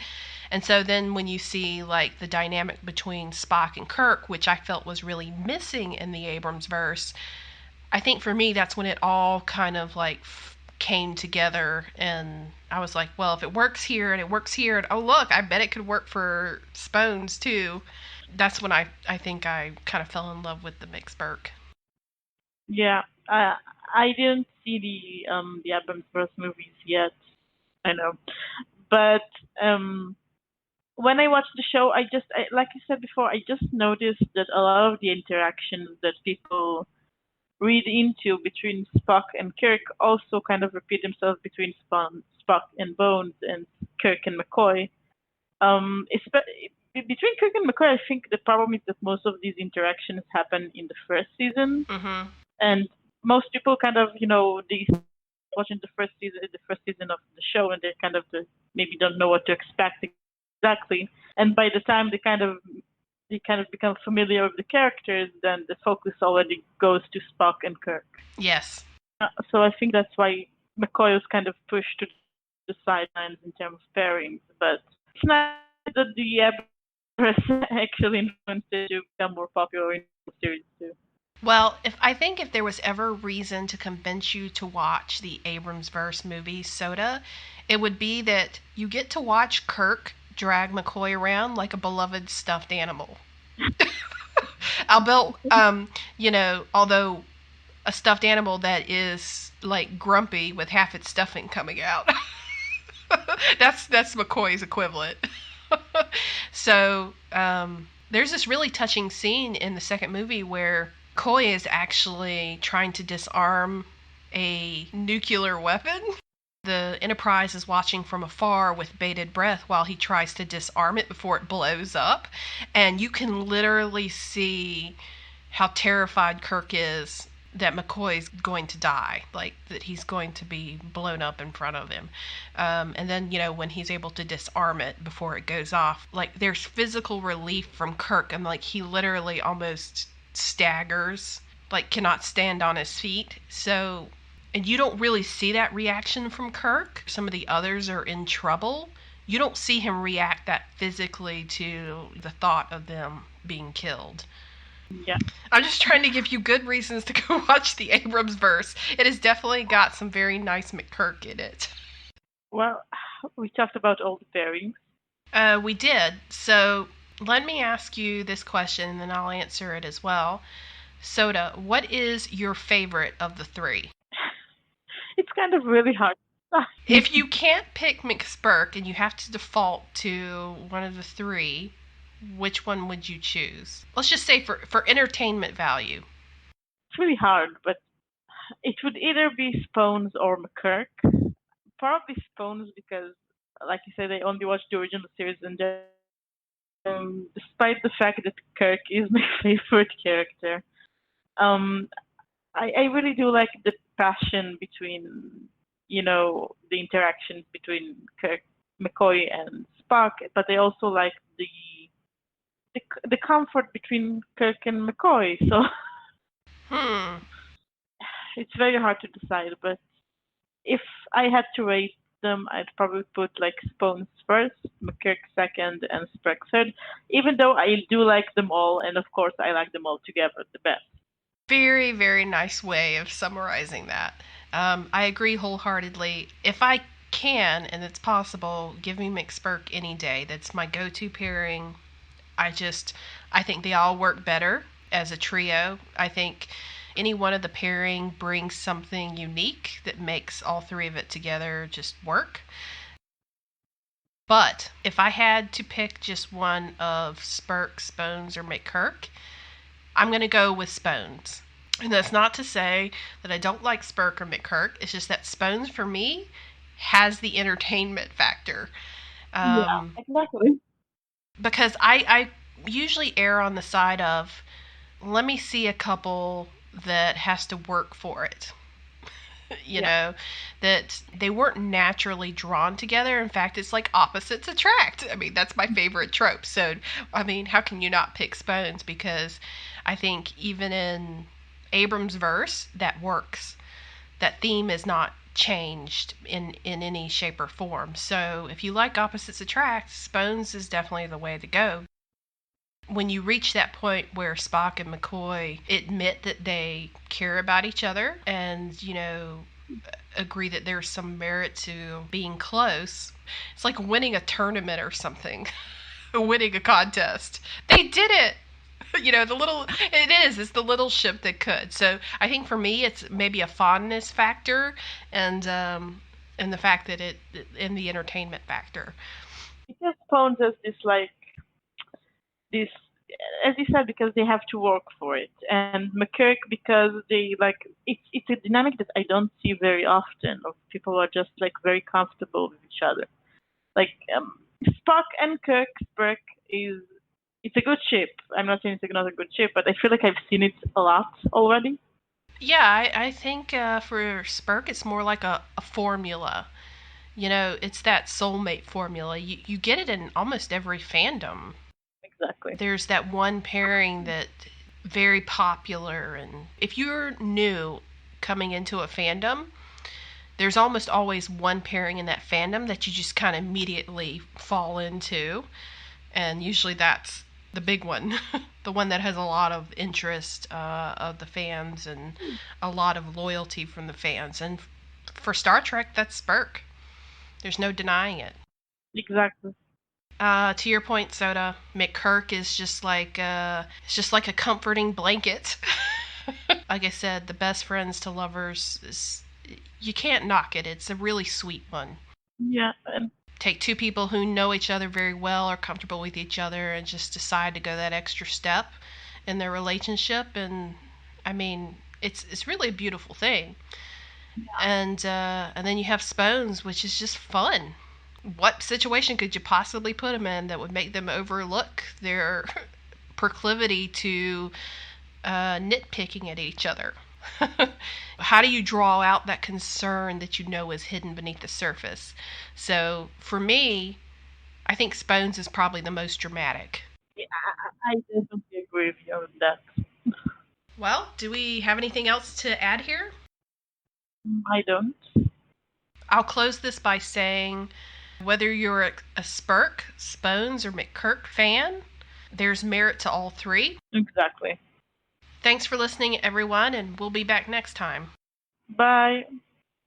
And so then when you see like the dynamic between Spock and Kirk, which I felt was really missing in the Abrams verse, I think for me that's when it all kind of like came together, and I was like, well, if it works here and it works here, and oh look, I bet it could work for Spones too. That's when I think I kind of fell in love with the McSpirk. Yeah, I didn't see the Abrams verse movies yet. I know, but when I watched the show, like I said before, I just noticed that a lot of the interactions that people read into between Spock and Kirk also kind of repeat themselves between Spock and Bones and Kirk and McCoy. Between Kirk and McCoy, I think the problem is that most of these interactions happen in the first season, and most people kind of, they watching the first season of the show, and they kind of maybe don't know what to expect exactly. And by the time they kind of become familiar with the characters, then the focus already goes to Spock and Kirk. Yes. So I think that's why McCoy was kind of pushed to the sidelines in terms of pairings. But it's nice that the Abrams actually influenced it to become more popular in the series too. Well, if there was ever a reason to convince you to watch the Abrams verse movie Soda, it would be that you get to watch Kirk drag McCoy around like a beloved stuffed animal. Although a stuffed animal that is like grumpy with half its stuffing coming out. That's McCoy's equivalent. So there's this really touching scene in the second movie where McCoy is actually trying to disarm a nuclear weapon. The Enterprise is watching from afar with bated breath while he tries to disarm it before it blows up. And you can literally see how terrified Kirk is that McCoy's going to die, like that he's going to be blown up in front of him. And then, when he's able to disarm it before it goes off, like there's physical relief from Kirk, and like he literally almost staggers, like cannot stand on his feet. So, and you don't really see that reaction from Kirk. Some of the others are in trouble. You don't see him react that physically to the thought of them being killed. Yeah. I'm just trying to give you good reasons to go watch the Abrams verse. It has definitely got some very nice McKirk in it. Well, we talked about all the pairings. We did. So let me ask you this question, and then I'll answer it as well. Soda, what is your favorite of the three? It's kind of really hard. If you can't pick McSpirk and you have to default to one of the three, which one would you choose? Let's just say for entertainment value. It's really hard, but it would either be Spones or McKirk. Probably Spones because, like you said, I only watched the original series, and despite the fact that Kirk is my favorite character, um, I really do like the passion between, the interactions between Kirk, McCoy, and Spock, but I also like the comfort between Kirk and McCoy. So it's very hard to decide, but if I had to rate them, I'd probably put like Spones first, McKirk second, and Spirk third. Even though I do like them all, and of course I like them all together the best. Very, very nice way of summarizing that. I agree wholeheartedly. If I can, and it's possible, give me McSpirk any day. That's my go-to pairing. I think they all work better as a trio. I think any one of the pairing brings something unique that makes all three of it together just work. But if I had to pick just one of Spirk, Spones, or McKirk, I'm going to go with Spones. And that's not to say that I don't like Spirk or McKirk. It's just that Spones, for me, has the entertainment factor. Yeah, exactly. Because I usually err on the side of, let me see a couple that has to work for it. You know, that they weren't naturally drawn together. In fact, it's like opposites attract. I mean, that's my favorite trope. So, I mean, how can you not pick Spones? Because I think even in Abrams' verse, that works. That theme is not changed in any shape or form. So, if you like opposites attract, Spones is definitely the way to go. When you reach that point where Spock and McCoy admit that they care about each other and, agree that there's some merit to being close, it's like winning a tournament or something, winning a contest. They did it! It's the little ship that could. So I think for me, it's maybe a fondness factor and the fact that in the entertainment factor. Because Spones has this, as you said, because they have to work for it, and McKirk because they it's a dynamic that I don't see very often of people who are just like very comfortable with each other. Like Spock and Kirk, Spirk it's a good ship. I'm not saying it's not a good ship, but I feel like I've seen it a lot already. Yeah, I think for Spirk, it's more like a formula. It's that soulmate formula. You get it in almost every fandom. Exactly. There's that one pairing that very popular, and if you're new coming into a fandom, there's almost always one pairing in that fandom that you just kind of immediately fall into, and usually that's the big one, the one that has a lot of interest of the fans and a lot of loyalty from the fans. And for Star Trek, that's Spirk. There's no denying it. Exactly. To your point, Soda, McKirk is just like it's just like a comforting blanket. Like I said, the best friends to lovers is, you can't knock it. It's a really sweet one. Yeah. Take two people who know each other very well, are comfortable with each other, and just decide to go that extra step in their relationship. And I mean, it's really a beautiful thing. Yeah. And then you have Spones, which is just fun. What situation could you possibly put them in that would make them overlook their proclivity to nitpicking at each other? How do you draw out that concern that you know is hidden beneath the surface? So for me, I think Spones is probably the most dramatic. Yeah, I definitely agree with you on that. Well, do we have anything else to add here? I don't. I'll close this by saying whether you're a Spirk, Spones, or McKirk fan, there's merit to all three. Exactly. Thanks for listening, everyone, and we'll be back next time. Bye.